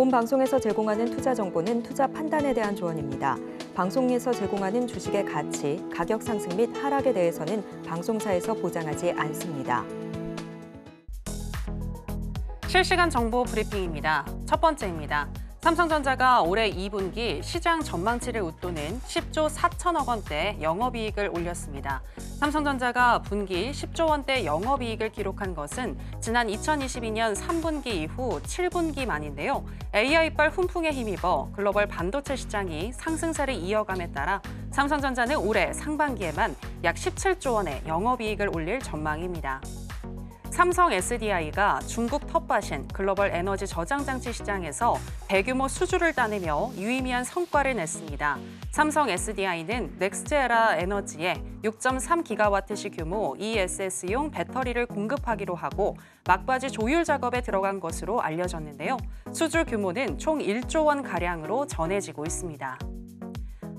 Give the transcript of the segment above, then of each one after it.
본 방송에서 제공하는 투자 정보는 투자 판단에 대한 조언입니다. 방송에서 제공하는 주식의 가치, 가격 상승 및 하락에 대해서는 방송사에서 보장하지 않습니다. 실시간 정보 브리핑입니다. 첫 번째입니다. 삼성전자가 올해 2분기 시장 전망치를 웃도는 10조 4천억 원대 영업이익을 올렸습니다. 삼성전자가 분기 10조 원대 영업이익을 기록한 것은 지난 2022년 3분기 이후 7분기 만인데요. AI발 훈풍에 힘입어 글로벌 반도체 시장이 상승세를 이어감에 따라 삼성전자는 올해 상반기에만 약 17조 원의 영업이익을 올릴 전망입니다. 삼성 SDI가 중국 텃밭인 글로벌 에너지 저장장치 시장에서 대규모 수주를 따내며 유의미한 성과를 냈습니다. 삼성 SDI는 넥스트에라 에너지에 6.3기가와트시 규모 ESS용 배터리를 공급하기로 하고 막바지 조율 작업에 들어간 것으로 알려졌는데요. 수주 규모는 총 1조 원가량으로 전해지고 있습니다.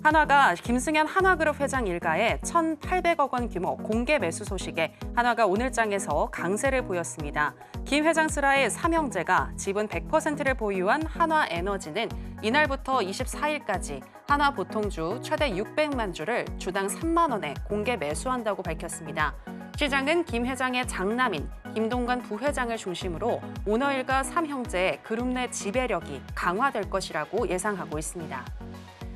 한화가 김승현 한화그룹 회장 일가의 1,800억 원 규모 공개 매수 소식에 한화가 오늘장에서 강세를 보였습니다. 김 회장 슬하의 삼형제가 지분 100%를 보유한 한화에너지는 이날부터 24일까지 한화 보통주 최대 600만 주를 주당 3만 원에 공개 매수한다고 밝혔습니다. 시장은 김 회장의 장남인 김동관 부회장을 중심으로 오너일가 삼형제의 그룹 내 지배력이 강화될 것이라고 예상하고 있습니다.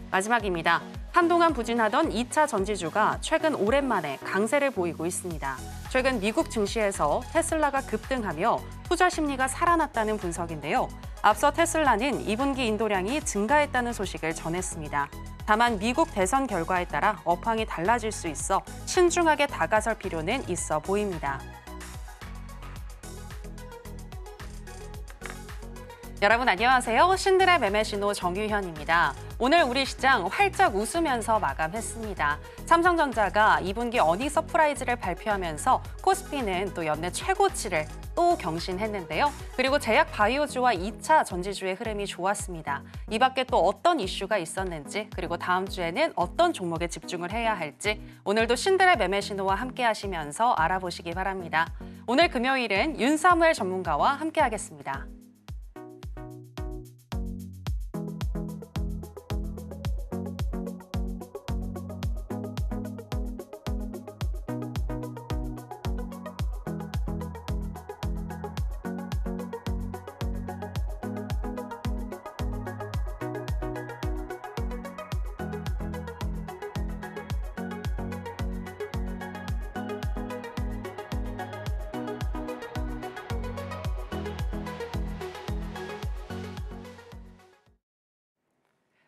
마지막입니다. 한동안 부진하던 2차 전지주가 최근 오랜만에 강세를 보이고 있습니다. 최근 미국 증시에서 테슬라가 급등하며 투자 심리가 살아났다는 분석인데요. 앞서 테슬라는 2분기 인도량이 증가했다는 소식을 전했습니다. 다만 미국 대선 결과에 따라 업황이 달라질 수 있어 신중하게 다가설 필요는 있어 보입니다. 여러분 안녕하세요. 신들의 매매신호 정유현입니다. 오늘 우리 시장 활짝 웃으면서 마감했습니다. 삼성전자가 2분기 어닝 서프라이즈를 발표하면서 코스피는 또 연내 최고치를 또 경신했는데요. 그리고 제약 바이오주와 2차 전지주의 흐름이 좋았습니다. 이 밖에 또 어떤 이슈가 있었는지 그리고 다음 주에는 어떤 종목에 집중을 해야 할지 오늘도 신들의 매매신호와 함께 하시면서 알아보시기 바랍니다. 오늘 금요일은 윤사무엘 전문가와 함께 하겠습니다.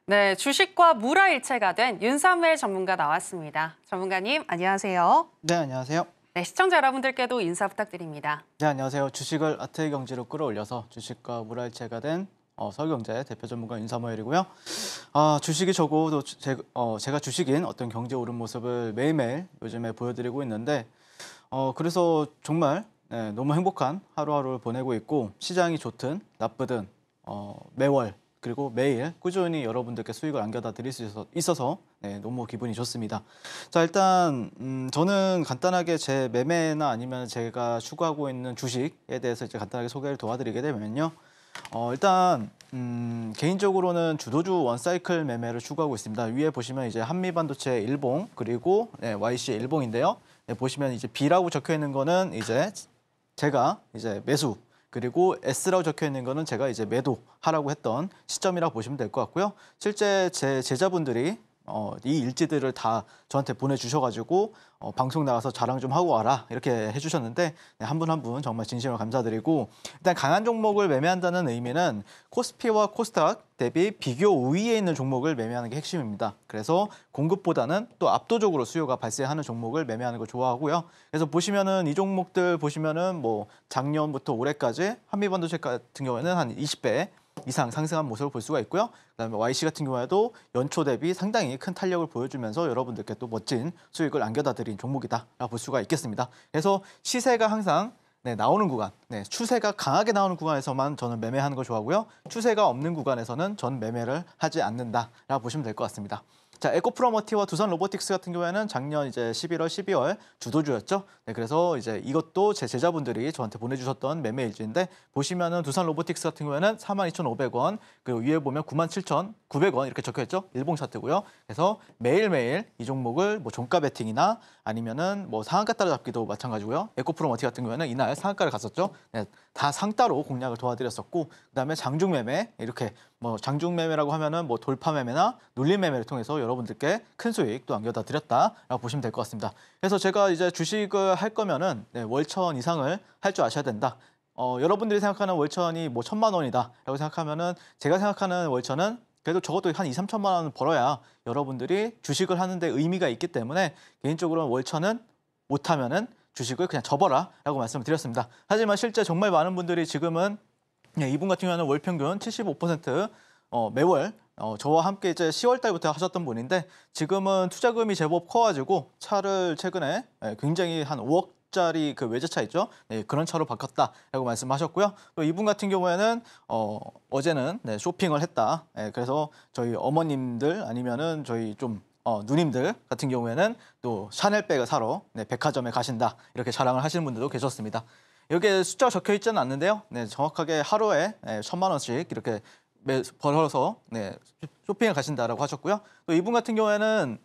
네, 주식과 물화일체가 된 윤사무엘 전문가 나왔습니다. 전문가님, 안녕하세요. 네, 안녕하세요. 네, 시청자 여러분들께도 인사 부탁드립니다. 네, 안녕하세요. 주식을 아트의 경지로 끌어올려서 주식과 물화일체가 된 서울경제 대표 전문가 윤사무엘이고요. 주식이 적어도 제가 주식인 어떤 경제 오른 모습을 매일매일 요즘에 보여드리고 있는데 그래서 정말 너무 행복한 하루하루를 보내고 있고 시장이 좋든 나쁘든 매월 그리고 매일 꾸준히 여러분들께 수익을 안겨다 드릴 수 있어서 너무 기분이 좋습니다. 자, 일단 저는 간단하게 제 매매나 아니면 제가 추구하고 있는 주식에 대해서 이제 간단하게 소개를 도와드리게 되면요. 일단 개인적으로는 주도주 원사이클 매매를 추구하고 있습니다. 위에 보시면 이제 한미반도체 일봉 그리고 YC 일봉인데요. 보시면 이제 B라고 적혀 있는 거는 이제 제가 이제 매수 그리고 S라고 적혀 있는 거는 제가 이제 매도하라고 했던 시점이라고 보시면 될 것 같고요. 실제 제 제자분들이 이 일지들을 다 저한테 보내주셔가지고 방송 나가서 자랑 좀 하고 와라 이렇게 해주셨는데 한 분 한 분 정말 진심으로 감사드리고 일단 강한 종목을 매매한다는 의미는 코스피와 코스닥 대비 비교 우위에 있는 종목을 매매하는 게 핵심입니다. 그래서 공급보다는 또 압도적으로 수요가 발생하는 종목을 매매하는 걸 좋아하고요. 그래서 보시면은 이 종목들 보시면은 뭐 작년부터 올해까지 한미반도체 같은 경우에는 한 20배 이상 상승한 모습을 볼 수가 있고요. 그다음에 YC 같은 경우에도 연초 대비 상당히 큰 탄력을 보여주면서 여러분들께 또 멋진 수익을 안겨다 드린 종목이다라고 볼 수가 있겠습니다. 그래서 시세가 항상 나오는 구간, 추세가 강하게 나오는 구간에서만 저는 매매하는 걸 좋아하고요. 추세가 없는 구간에서는 전 매매를 하지 않는다라고 보시면 될 것 같습니다. 자, 에코프로머티와 두산 로보틱스 같은 경우에는 작년 이제 11월, 12월 주도주였죠. 네, 그래서 이제 이것도 제 제자분들이 저한테 보내주셨던 매매 일지인데 보시면은 두산 로보틱스 같은 경우에는 42,500원, 그 위에 보면 97,900원 이렇게 적혀 있죠. 일봉 차트고요. 그래서 매일매일 이 종목을 뭐 종가 베팅이나 아니면은 뭐 상한가 따라잡기도 마찬가지고요. 에코프로머티 같은 경우에는 이날 상한가를 갔었죠. 네, 다 상따로 공략을 도와드렸었고, 그다음에 장중 매매 이렇게 뭐 장중 매매라고 하면은 뭐 돌파 매매나 눌림 매매를 통해서 여러분들께 큰 수익 또 안겨다 드렸다라고 보시면 될 것 같습니다. 그래서 제가 이제 주식을 할 거면은 네, 월천 이상을 할 줄 아셔야 된다. 여러분들이 생각하는 월천이 뭐 1,000만 원이다라고 생각하면은 제가 생각하는 월천은 그래도 적어도 한 2, 3천만 원 벌어야 여러분들이 주식을 하는데 의미가 있기 때문에 개인적으로는 월천은 못하면은 주식을 그냥 접어라라고 말씀을 드렸습니다. 하지만 실제 정말 많은 분들이 지금은 이분 같은 경우는 월 평균 75% 매월 저와 함께 이제 10월 달부터 하셨던 분인데 지금은 투자금이 제법 커가지고 차를 최근에 굉장히 한 5억짜리 그 외제차 있죠? 네, 그런 차로 바꿨다라고 말씀하셨고요. 또 이분 같은 경우에는 어제는 네, 쇼핑을 했다. 네, 그래서 저희 어머님들 아니면은 저희 좀 누님들 같은 경우에는 또 샤넬백을 사러 네, 백화점에 가신다 이렇게 자랑을 하시는 분들도 계셨습니다. 여기에 숫자가 적혀 있지는 않는데요. 네, 정확하게 하루에 1,000만 원씩 이렇게 벌어서 네, 쇼핑을 가신다라고 하셨고요. 또 이분 같은 경우에는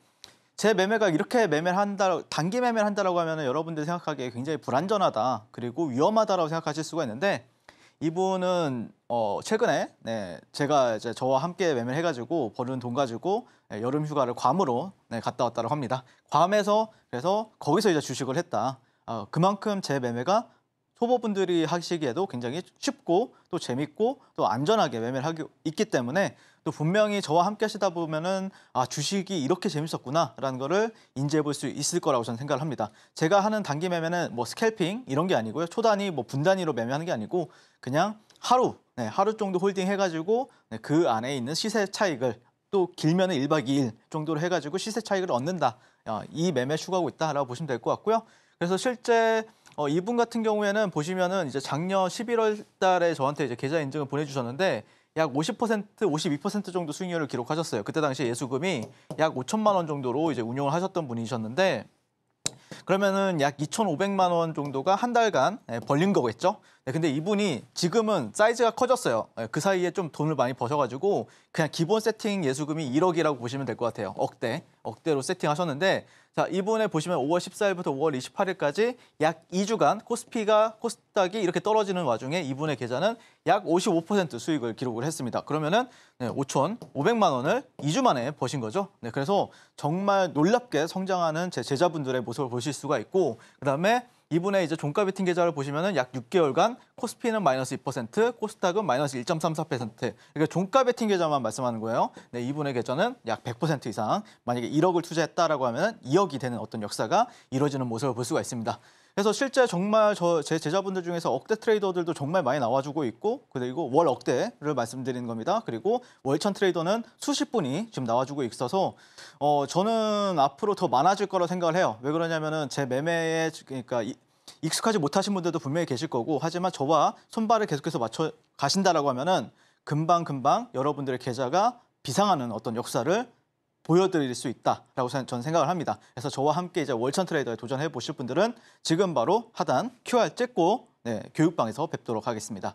제 매매가 이렇게 매매를 한다, 단기 매매를 한다라고 하면 여러분들이 생각하기에 굉장히 불안전하다 그리고 위험하다라고 생각하실 수가 있는데 이분은 최근에 네, 제가 이제 저와 함께 매매를 해가지고 버는 돈 가지고 여름 휴가를 괌으로 네, 갔다 왔다고 합니다. 괌에서 그래서 거기서 이제 주식을 했다. 그만큼 제 매매가 초보분들이 하시기에도 굉장히 쉽고 또 재밌고 또 안전하게 매매를 하기 있기 때문에 또 분명히 저와 함께 하시다 보면은 주식이 이렇게 재밌었구나라는 거를 인지해 볼 수 있을 거라고 저는 생각을 합니다. 제가 하는 단기 매매는 뭐 스캘핑 이런 게 아니고요. 초단위 뭐 분단위로 매매하는 게 아니고 그냥 하루 정도 홀딩 해가지고 그 안에 있는 시세 차익을 또 길면은 1박 2일 정도로 해가지고 시세 차익을 얻는다. 이 매매 추구하고 있다라고 보시면 될 것 같고요. 그래서 실제 이분 같은 경우에는 보시면은 이제 작년 11월 달에 저한테 이제 계좌 인증을 보내주셨는데 약 50%, 52% 정도 수익률을 기록하셨어요. 그때 당시 예수금이 약 5천만 원 정도로 이제 운용을 하셨던 분이셨는데 그러면은 약 2,500만 원 정도가 한 달간 벌린 거겠죠. 네, 근데 이분이 지금은 사이즈가 커졌어요. 그 사이에 좀 돈을 많이 버셔가지고 그냥 기본 세팅 예수금이 1억이라고 보시면 될 것 같아요. 억대로 세팅하셨는데 자 이분에 보시면 5월 14일부터 5월 28일까지 약 2주간 코스닥이 이렇게 떨어지는 와중에 이분의 계좌는 약 55% 수익을 기록을 했습니다. 그러면은 5,500만 원을 2주 만에 버신 거죠. 네, 그래서 정말 놀랍게 성장하는 제 제자분들의 모습을 보실 수가 있고 그다음에 이분의 이제 종가 베팅 계좌를 보시면은 약 6개월간 코스피는 마이너스 2%, 코스닥은 마이너스 1.34%. 그러니까 종가 베팅 계좌만 말씀하는 거예요. 네, 이분의 계좌는 약 100% 이상. 만약에 1억을 투자했다라고 하면 2억이 되는 어떤 역사가 이루어지는 모습을 볼 수가 있습니다. 그래서 실제 정말 제 제자분들 중에서 억대 트레이더들도 정말 많이 나와주고 있고 그리고 월 억대를 말씀드리는 겁니다. 그리고 월천 트레이더는 수십 분이 지금 나와주고 있어서 저는 앞으로 더 많아질 거라고 생각을 해요. 왜 그러냐면은 제 매매에 그러니까 익숙하지 못하신 분들도 분명히 계실 거고 하지만 저와 손발을 계속해서 맞춰 가신다라고 하면은 금방 여러분들의 계좌가 비상하는 어떤 역사를 보여드릴 수 있다라고 저는 생각을 합니다. 그래서 저와 함께 이제 월천 트레이더에 도전해 보실 분들은 지금 바로 하단 QR 찍고 교육방에서 뵙도록 하겠습니다.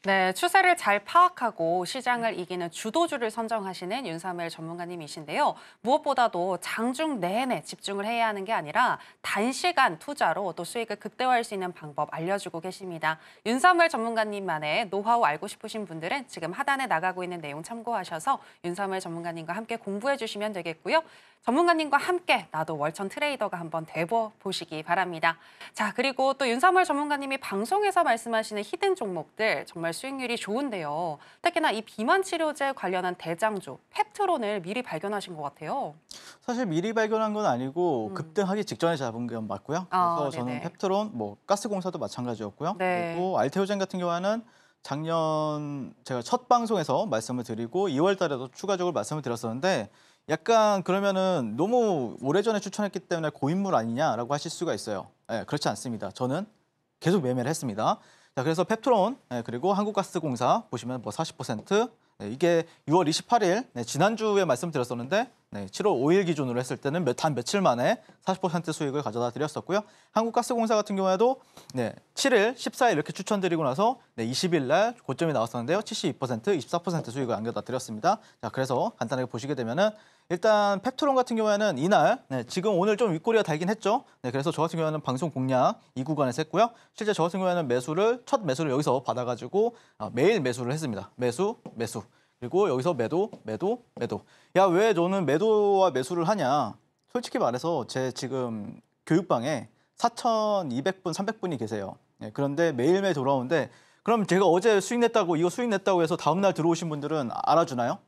네, 추세를 잘 파악하고 시장을 이기는 주도주를 선정하시는 윤사무엘 전문가님이신데요. 무엇보다도 장중 내내 집중을 해야 하는 게 아니라 단시간 투자로 또 수익을 극대화할 수 있는 방법 알려주고 계십니다. 윤사무엘 전문가님만의 노하우 알고 싶으신 분들은 지금 하단에 나가고 있는 내용 참고하셔서 윤사무엘 전문가님과 함께 공부해 주시면 되겠고요. 전문가님과 함께 나도 월천 트레이더가 한번 돼보시기 바랍니다. 자, 그리고 또 윤사무엘 전문가님이 방송에서 말씀하시는 히든 종목들 정말 수익률이 좋은데요. 특히나 이 비만 치료제 관련한 대장주 펩트론을 미리 발견하신 것 같아요. 사실 미리 발견한 건 아니고 급등하기 직전에 잡은 건 맞고요. 그래서 저는 펩트론, 뭐 가스공사도 마찬가지였고요. 네. 그리고 알테오젠 같은 경우는 작년 제가 첫 방송에서 말씀을 드리고 2월 달에도 추가적으로 말씀을 드렸었는데 약간 그러면은 너무 오래전에 추천했기 때문에 고인물 아니냐라고 하실 수가 있어요. 네, 그렇지 않습니다. 저는 계속 매매를 했습니다. 자, 그래서 펩트론 그리고 한국가스공사 보시면 뭐 40%, 네, 이게 6월 28일 지난주에 말씀드렸었는데 7월 5일 기준으로 했을 때는 단 며칠 만에 40% 수익을 가져다 드렸었고요. 한국가스공사 같은 경우에도 7일, 14일 이렇게 추천드리고 나서 20일 날 고점이 나왔었는데요. 72%, 24% 수익을 안겨다 드렸습니다. 자, 그래서 간단하게 보시게 되면은 일단 펩트론 같은 경우에는 이날 지금 오늘 좀 윗꼬리가 달긴 했죠. 그래서 저 같은 경우에는 방송 공략 이 구간에서 했고요. 실제 저 같은 경우에는 첫 매수를 여기서 받아가지고 매일 매수를 했습니다. 매수. 그리고 여기서 매도. 야, 왜 너는 매도와 매수를 하냐? 솔직히 말해서 제 지금 교육방에 4,200분, 300분이 계세요. 그런데 매일매일 돌아오는데 그럼 제가 어제 수익 냈다고 이거 수익 냈다고 해서 다음날 들어오신 분들은 알아주나요?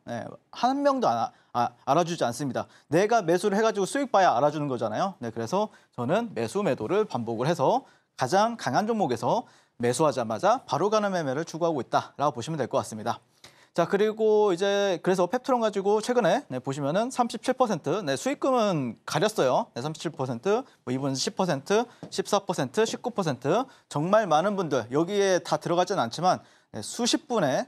한 명도 알아주지 않습니다. 내가 매수를 해가지고 수익 봐야 알아주는 거잖아요. 그래서 저는 매도를 반복을 해서 가장 강한 종목에서 매수하자마자 바로 가는 매매를 추구하고 있다라고 보시면 될 것 같습니다. 자, 그리고 이제 그래서 펩트론 가지고 최근에 보시면은 37% 수익금은 가렸어요. 37%, 이분 10%, 14%, 19% 정말 많은 분들 여기에 다 들어가진 않지만 수십 분의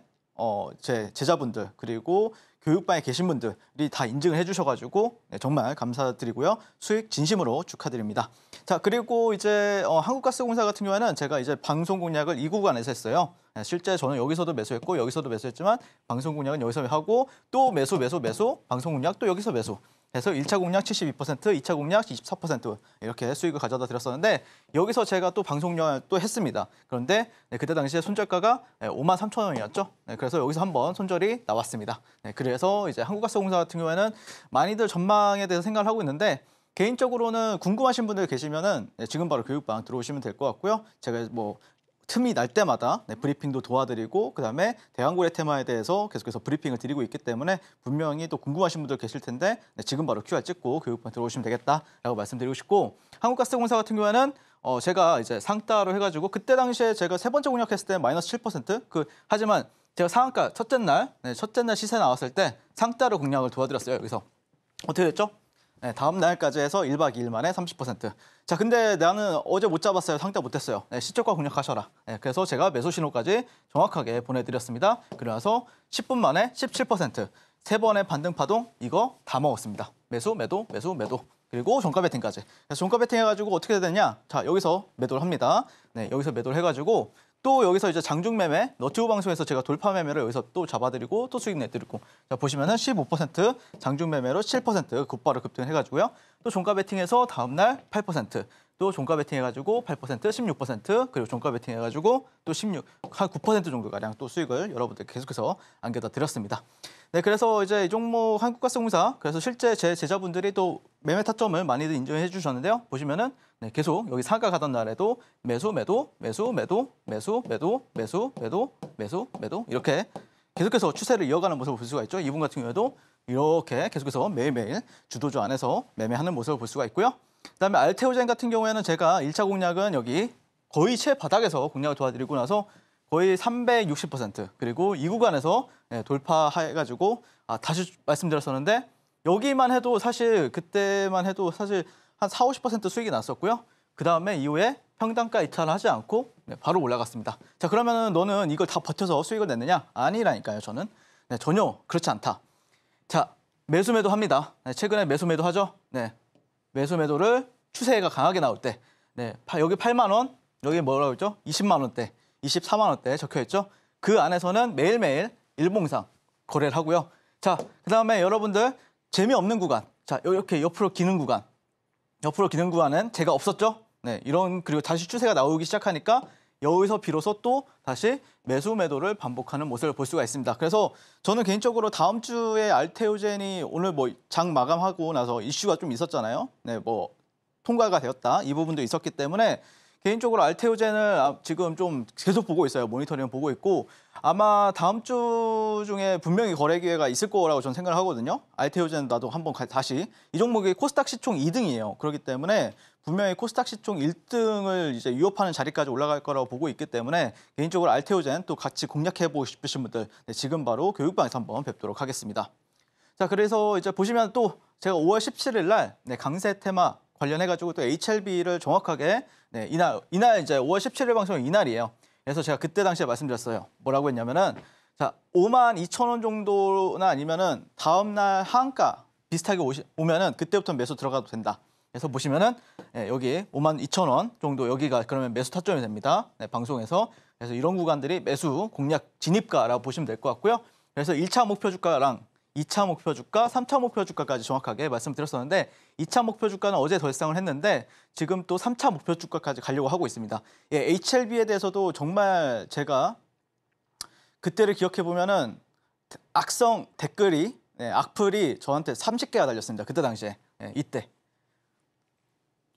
제 제자분들 그리고 교육방에 계신 분들이 다 인증을 해주셔가지고 정말 감사드리고요. 수익 진심으로 축하드립니다. 자, 그리고 이제 한국가스공사 같은 경우에는 제가 이제 방송 공략을 이 구간에서 했어요. 실제 저는 여기서도 매수했고 여기서도 매수했지만 방송 공략은 여기서 하고 또 매수, 방송 공략 또 여기서 매수. 해서 1차 공략 72%, 2차 공략 24% 이렇게 수익을 가져다 드렸었는데 여기서 제가 또 방송 공략을 또 했습니다. 그런데 그때 당시에 손절가가 53,000원이었죠. 그래서 여기서 한번 손절이 나왔습니다. 그래서 이제 한국가스공사 같은 경우에는 많이들 전망에 대해서 생각을 하고 있는데 개인적으로는 궁금하신 분들 계시면은 지금 바로 교육방 들어오시면 될 것 같고요. 제가 틈이 날 때마다 브리핑도 도와드리고 그다음에 대왕고래 테마에 대해서 계속해서 브리핑을 드리고 있기 때문에 분명히 또 궁금하신 분들 계실 텐데 지금 바로 QR 찍고 교육방 들어오시면 되겠다라고 말씀드리고 싶고 한국가스공사 같은 경우에는 제가 이제 상따로 해가지고 그때 당시에 제가 세 번째 공략했을 때 마이너스 7% 하지만 제가 상한가 첫째 날 시세 나왔을 때 상따로 공략을 도와드렸어요. 여기서 어떻게 됐죠? 다음 날까지 해서 1박 2일 만에 30%. 자, 근데 나는 어제 못 잡았어요. 상따 못했어요. 시초가 공략하셔라. 그래서 제가 매수 신호까지 정확하게 보내드렸습니다. 그래서 10분 만에 17%. 세 번의 반등 파동 이거 다 먹었습니다. 매수. 그리고 종가 베팅까지. 그래서 종가 베팅 해가지고 어떻게 되냐? 자, 여기서 매도를 합니다. 여기서 매도를 해가지고 또 여기서 이제 장중 매매, 너튜브 방송에서 제가 돌파 매매를 여기서 또 잡아드리고 또 수익 내드리고 자, 보시면은 15% 장중 매매로 7% 곧바로 급등해가지고요. 또 종가 베팅해서 다음날 8%, 또 종가 베팅 해가지고 8%, 16% 그리고 종가 베팅 해가지고 또 한 9% 정도 가량 또 수익을 여러분들 계속해서 안겨다 드렸습니다. 그래서 이제 이 종목 한국가스공사 그래서 실제 제 제자분들이 또 매매 타점을 많이들 인정해 주셨는데요. 보시면은 계속 여기 상가 가던 날에도 매수 이렇게 계속해서 추세를 이어가는 모습을 볼 수가 있죠. 이분 같은 경우에도 이렇게 계속해서 매일매일 주도주 안에서 매매하는 모습을 볼 수가 있고요. 그다음에 알테오젠 같은 경우에는 제가 1차 공략은 여기 거의 최바닥에서 공략을 도와드리고 나서 거의 360% 그리고 이 구간에서 돌파해가지고 다시 말씀드렸었는데 여기만 해도 사실 그때만 해도 사실 한 40~50% 수익이 났었고요. 그다음에 이후에 평단가 이탈을 하지 않고 바로 올라갔습니다. 자, 그러면은 너는 이걸 다 버텨서 수익을 냈느냐? 아니라니까요. 저는 전혀 그렇지 않다. 자, 매도 합니다. 최근에 매도 하죠. 매도를 추세가 강하게 나올 때 여기 8만 원, 여기 뭐라고 했죠? 20만 원대, 24만 원대 적혀있죠. 그 안에서는 매일매일 일봉상 거래를 하고요. 자, 그다음에 여러분들 재미없는 구간, 자 이렇게 옆으로 기는 구간은 제가 없었죠. 그리고 다시 추세가 나오기 시작하니까 여기서 비로소 또 다시 매도를 반복하는 모습을 볼 수가 있습니다. 그래서 저는 개인적으로 다음 주에 알테오젠이 오늘 장 마감하고 나서 이슈가 좀 있었잖아요. 통과가 되었다 이 부분도 있었기 때문에 개인적으로 알테오젠을 지금 좀 계속 보고 있어요. 모니터링 보고 있고 아마 다음 주 중에 분명히 거래 기회가 있을 거라고 저는 생각을 하거든요. 알테오젠 나도 한번 다시 이 종목이 코스닥 시총 2등이에요. 그렇기 때문에 분명히 코스닥 시총 1등을 이제 위협하는 자리까지 올라갈 거라고 보고 있기 때문에 개인적으로 알테오젠 또 같이 공략해보고 싶으신 분들 지금 바로 교육방에서 한번 뵙도록 하겠습니다. 자, 그래서 이제 보시면 또 제가 5월 17일 날 강세 테마 관련해가지고 또 HLB를 정확하게 이날 이제 5월 17일 방송은 이날이에요. 그래서 제가 그때 당시에 말씀드렸어요. 뭐라고 했냐면은 자, 52,000원 정도나 아니면은 다음날 하한가 비슷하게 오면은 그때부터 매수 들어가도 된다. 그래서 보시면은 여기 52,000원 정도 여기가 그러면 매수 타점이 됩니다. 네, 방송에서. 그래서 이런 구간들이 매수 공략 진입가라고 보시면 될 것 같고요. 그래서 1차 목표 주가랑 2차 목표 주가, 3차 목표 주가까지 정확하게 말씀드렸었는데 2차 목표 주가는 어제 달성을 했는데 지금 또 3차 목표 주가까지 가려고 하고 있습니다. 예, HLB에 대해서도 정말 제가 그때를 기억해 보면은 악성 댓글이 악플이 저한테 30개가 달렸습니다. 그때 당시에 이때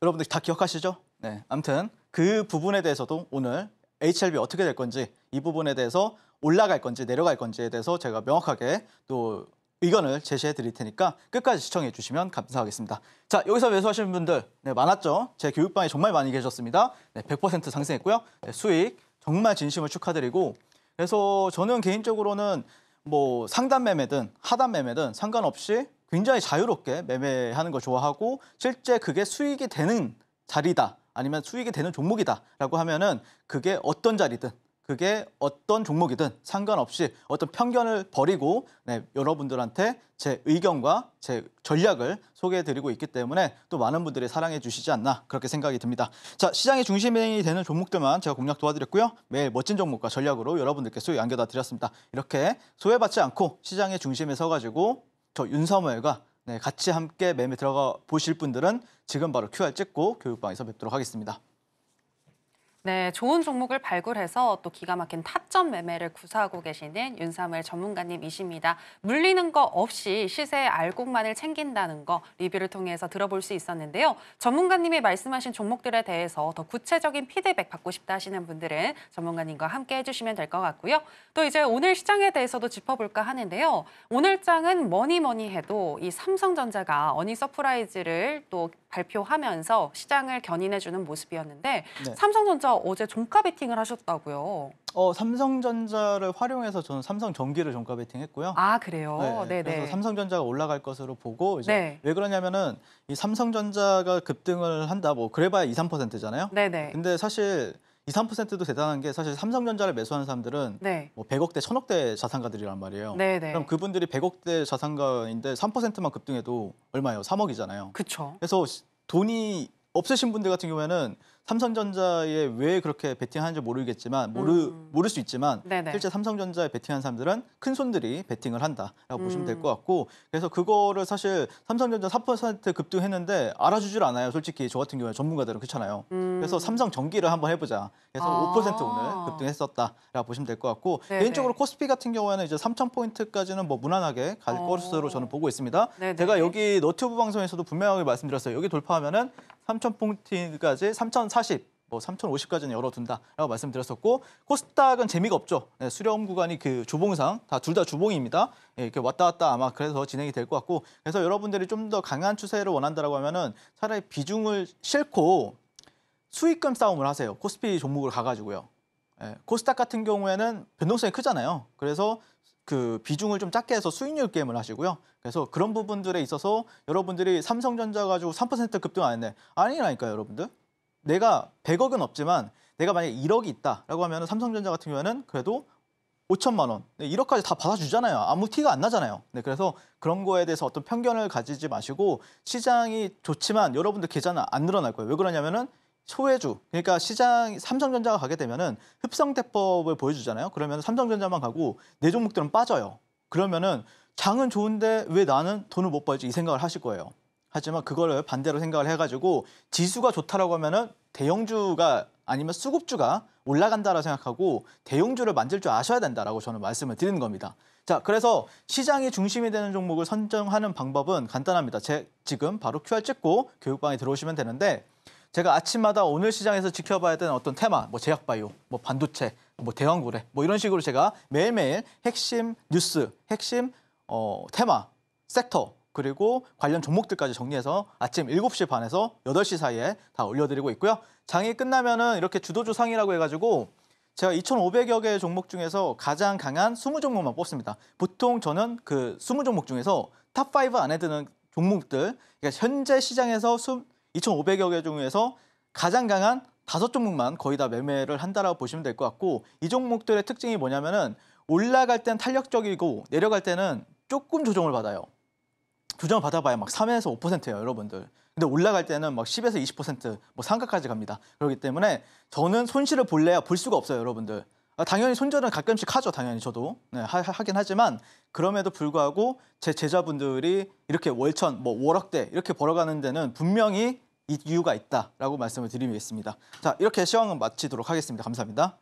여러분들 다 기억하시죠? 네, 아무튼 그 부분에 대해서도 오늘 HLB 어떻게 될 건지 이 부분에 대해서 올라갈 건지 내려갈 건지에 대해서 제가 명확하게 또 의견을 제시해 드릴 테니까 끝까지 시청해 주시면 감사하겠습니다. 자, 여기서 매수하시는 분들 많았죠? 제 교육방에 정말 많이 계셨습니다. 100% 상승했고요. 수익 정말 진심을 축하드리고 그래서 저는 개인적으로는 뭐 상단 매매든 하단 매매든 상관없이 굉장히 자유롭게 매매하는 걸 좋아하고 실제 그게 수익이 되는 자리다 아니면 수익이 되는 종목이다라고 하면은 그게 어떤 자리든 그게 어떤 종목이든 상관없이 어떤 편견을 버리고 여러분들한테 제 의견과 제 전략을 소개해드리고 있기 때문에 또 많은 분들이 사랑해 주시지 않나 그렇게 생각이 듭니다. 자, 시장의 중심이 되는 종목들만 제가 공략 도와드렸고요. 매일 멋진 종목과 전략으로 여러분들께 수익 안겨다 드렸습니다. 이렇게 소외받지 않고 시장의 중심에 서가지고 저 윤사모엘과 같이 함께 매매 들어가 보실 분들은 지금 바로 QR 찍고 교육방에서 뵙도록 하겠습니다. 네, 좋은 종목을 발굴해서 또 기가 막힌 타점 매매를 구사하고 계시는 윤사무엘 전문가님이십니다. 물리는 거 없이 시세의 알곡만을 챙긴다는 거 리뷰를 통해서 들어볼 수 있었는데요. 전문가님이 말씀하신 종목들에 대해서 더 구체적인 피드백 받고 싶다 하시는 분들은 전문가님과 함께 해주시면 될 것 같고요. 또 이제 오늘 시장에 대해서도 짚어볼까 하는데요. 오늘 장은 뭐니 해도 이 삼성전자가 어닝 서프라이즈를 또 발표하면서 시장을 견인해주는 모습이었는데 네. 삼성전자 어제 종가 베팅을 하셨다고요? 삼성전자를 활용해서 저는 삼성전기를 종가 베팅했고요. 아, 그래요? 네, 네네. 그래서 삼성전자가 올라갈 것으로 보고 이제 네. 왜 그러냐면은 이 삼성전자가 급등을 한다 뭐 그래봐야 2, 3%잖아요. 네네. 근데 사실 2, 3%도 대단한 게 사실 삼성전자를 매수하는 사람들은 네. 뭐 100억대, 1000억대 자산가들이란 말이에요. 네네. 그럼 그분들이 100억대 자산가인데 3%만 급등해도 얼마예요? 3억이잖아요. 그쵸. 그래서 돈이 없으신 분들 같은 경우에는 삼성전자에 왜 그렇게 베팅하는지 모르겠지만 모를 수 있지만 네네. 실제 삼성전자에 베팅한 사람들은 큰 손들이 베팅을 한다라고 보시면 될 것 같고 그래서 그거를 사실 삼성전자 4% 급등했는데 알아주질 않아요. 솔직히 저 같은 경우에 전문가들은 그렇잖아요. 그래서 삼성전기를 한번 해보자. 그래서 5% 오늘 급등했었다라고 보시면 될 것 같고 네네. 개인적으로 코스피 같은 경우에는 이제 3,000포인트까지는 뭐 무난하게 갈 것으로 저는 보고 있습니다. 네네. 제가 여기 너튜브 방송에서도 분명하게 말씀드렸어요. 여기 돌파하면은 3,000포인트까지 3,040, 뭐 3,050까지는 열어둔다라고 말씀드렸었고 코스닥은 재미가 없죠. 수렴 구간이 그 주봉상 둘 다 주봉입니다. 이렇게 왔다 갔다 아마 그래서 진행이 될 것 같고 그래서 여러분들이 좀 더 강한 추세를 원한다라고 하면은 차라리 비중을 싣고 수익금 싸움을 하세요. 코스피 종목을 가가지고요. 코스닥 같은 경우에는 변동성이 크잖아요. 그래서 그 비중을 좀 작게 해서 수익률 게임을 하시고요. 그래서 그런 부분들에 있어서 여러분들이 삼성전자 가지고 3% 급등 안 했네. 아니라니까요, 여러분들. 내가 100억은 없지만 내가 만약에 1억이 있다라고 하면 삼성전자 같은 경우에는 그래도 5천만 원, 1억까지 다 받아주잖아요. 아무 티가 안 나잖아요. 그래서 그런 거에 대해서 어떤 편견을 가지지 마시고 시장이 좋지만 여러분들 계좌는 안 늘어날 거예요. 왜 그러냐면은 소외주, 그러니까 시장 삼성전자가 가게 되면은 흡성대법을 보여주잖아요. 그러면 삼성전자만 가고 내 종목들은 빠져요. 그러면은 장은 좋은데 왜 나는 돈을 못 벌지 이 생각을 하실 거예요. 하지만 그거를 반대로 생각을 해가지고 지수가 좋다라고 하면은 대형주가 아니면 수급주가 올라간다라고 생각하고 대형주를 만질 줄 아셔야 된다라고 저는 말씀을 드리는 겁니다. 자, 그래서 시장이 중심이 되는 종목을 선정하는 방법은 간단합니다. 지금 바로 QR 찍고 교육방에 들어오시면 되는데 제가 아침마다 오늘 시장에서 지켜봐야 되는 어떤 테마, 뭐 제약바이오, 뭐 반도체, 뭐 대왕고래, 뭐 이런 식으로 제가 매일매일 핵심 뉴스, 핵심 테마, 섹터, 그리고 관련 종목들까지 정리해서 아침 7시 반에서 8시 사이에 다 올려드리고 있고요. 장이 끝나면은 이렇게 주도주 상이라고 해가지고 제가 2,500여 개의 종목 중에서 가장 강한 20종목만 뽑습니다. 보통 저는 그 20종목 중에서 탑5 안에 드는 종목들, 그러니까 현재 시장에서 2,500여 개 중에서 가장 강한 5종목만 거의 다 매매를 한다라고 보시면 될 것 같고 이 종목들의 특징이 뭐냐면은 올라갈 땐 탄력적이고 내려갈 때는 조금 조정을 받아요. 조정을 받아봐야 막 3에서 5%예요, 여러분들. 근데 올라갈 때는 막 10에서 20%, 뭐 상가까지 갑니다. 그렇기 때문에 저는 손실을 볼래야 볼 수가 없어요, 여러분들. 당연히 손절은 가끔씩 하죠, 당연히 저도. 네, 하긴 하지만 그럼에도 불구하고 제 제자분들이 이렇게 월천, 뭐 월억대 이렇게 벌어가는 데는 분명히 이유가 있다라고 말씀을 드리겠습니다. 자, 이렇게 시황은 마치도록 하겠습니다. 감사합니다.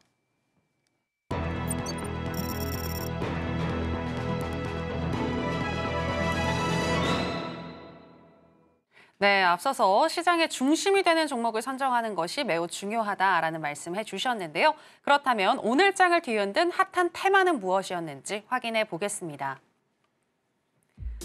네, 앞서서 시장의 중심이 되는 종목을 선정하는 것이 매우 중요하다라는 말씀해 주셨는데요. 그렇다면 오늘 장을 뒤흔든 핫한 테마는 무엇이었는지 확인해 보겠습니다.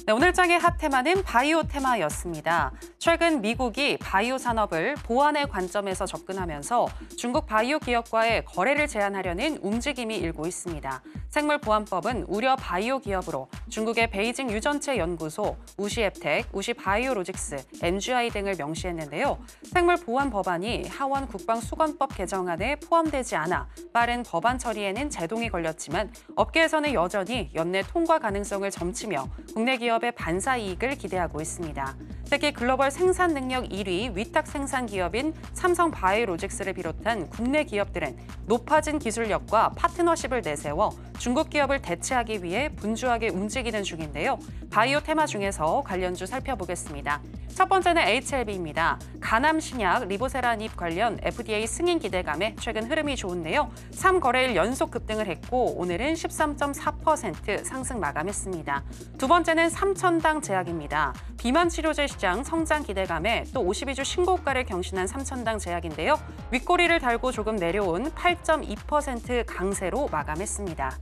네, 오늘 장의 핫 테마는 바이오 테마였습니다. 최근 미국이 바이오 산업을 보안의 관점에서 접근하면서 중국 바이오 기업과의 거래를 제한하려는 움직임이 일고 있습니다. 생물보안법은 우려 바이오 기업으로 중국의 베이징 유전체 연구소, 우시앱텍, 우시바이오로직스, MGI 등을 명시했는데요. 생물보안 법안이 하원 국방수건법 개정안에 포함되지 않아 빠른 법안 처리에는 제동이 걸렸지만 업계에서는 여전히 연내 통과 가능성을 점치며 국내 기업의 반사 이익을 기대하고 있습니다. 특히 글로벌 생산 능력 1위 위탁 생산 기업인 삼성바이오로직스를 비롯한 국내 기업들은 높아진 기술력과 파트너십을 내세워 중국 기업을 대체하기 위해 분주하게 움직이는 중인데요. 바이오 테마 중에서 관련주 살펴보겠습니다. 첫 번째는 HLB입니다. 간암 신약 리보세라닙 관련 FDA 승인 기대감에 최근 흐름이 좋은데요. 3거래일 연속 급등을 했고 오늘은 13.4% 상승 마감했습니다. 두 번째는 삼천당 제약입니다. 비만 치료제 시장 성장 기대감에 또 52주 신고가를 경신한 삼천당 제약인데요. 윗꼬리를 달고 조금 내려온 8.2% 강세로 마감했습니다.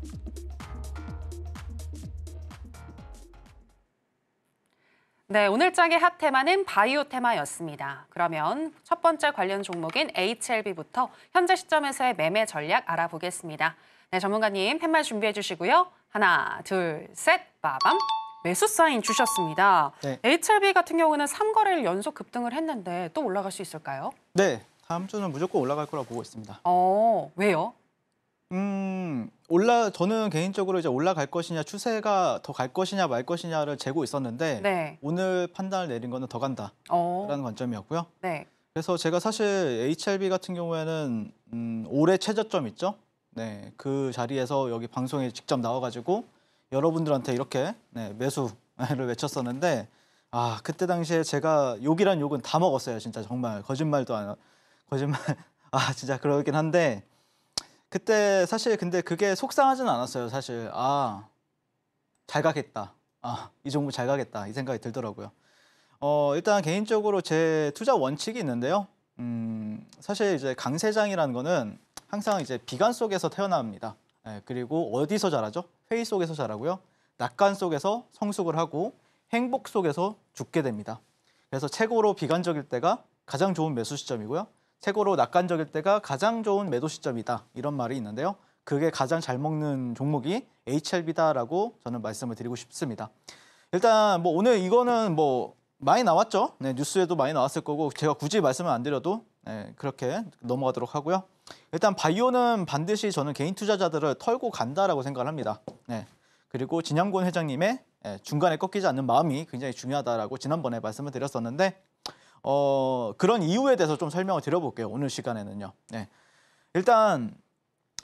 네, 오늘 장의 핫 테마는 바이오 테마였습니다. 그러면 첫 번째 관련 종목인 HLB부터 현재 시점에서의 매매 전략 알아보겠습니다. 네, 전문가님 팻말 준비해 주시고요. 하나, 둘, 셋, 빠밤. 매수 사인 주셨습니다. 네. HLB 같은 경우는 3거래일 연속 급등을 했는데 또 올라갈 수 있을까요? 네, 다음 주는 무조건 올라갈 거라고 보고 있습니다. 왜요? 저는 개인적으로 이제 올라갈 것이냐, 추세가 더 갈 것이냐 말 것이냐를 재고 있었는데 네. 오늘 판단을 내린 거는 더 간다라는 관점이었고요. 네. 그래서 제가 사실 HLB 같은 경우에는 올해 최저점 있죠? 네, 그 자리에서 여기 방송에 직접 나와가지고 여러분들한테 이렇게 매수를 외쳤었는데 그때 당시에 제가 욕이란 욕은 다 먹었어요. 진짜 정말 거짓말 진짜 그러긴 한데 그때 사실 근데 그게 속상하지는 않았어요. 사실 잘 가겠다. 이 종목 잘 가겠다. 이 생각이 들더라고요. 일단 개인적으로 제 투자 원칙이 있는데요. 사실 이제 강세장이라는 거는 항상 이제 비관 속에서 태어납니다. 그리고 어디서 자라죠? 회의 속에서 자라고요. 낙관 속에서 성숙을 하고 행복 속에서 죽게 됩니다. 그래서 최고로 비관적일 때가 가장 좋은 매수 시점이고요. 최고로 낙관적일 때가 가장 좋은 매도 시점이다. 이런 말이 있는데요. 그게 가장 잘 먹는 종목이 HLB다라고 저는 말씀을 드리고 싶습니다. 일단 뭐 오늘 이거는 뭐 많이 나왔죠. 네, 뉴스에도 많이 나왔을 거고 제가 굳이 말씀을 안 드려도 그렇게 넘어가도록 하고요. 일단 바이오는 반드시 저는 개인 투자자들을 털고 간다라고 생각을 합니다. 네. 그리고 진양곤 회장님의 중간에 꺾이지 않는 마음이 굉장히 중요하다라고 지난번에 말씀을 드렸었는데 그런 이유에 대해서 좀 설명을 드려볼게요. 오늘 시간에는요. 네. 일단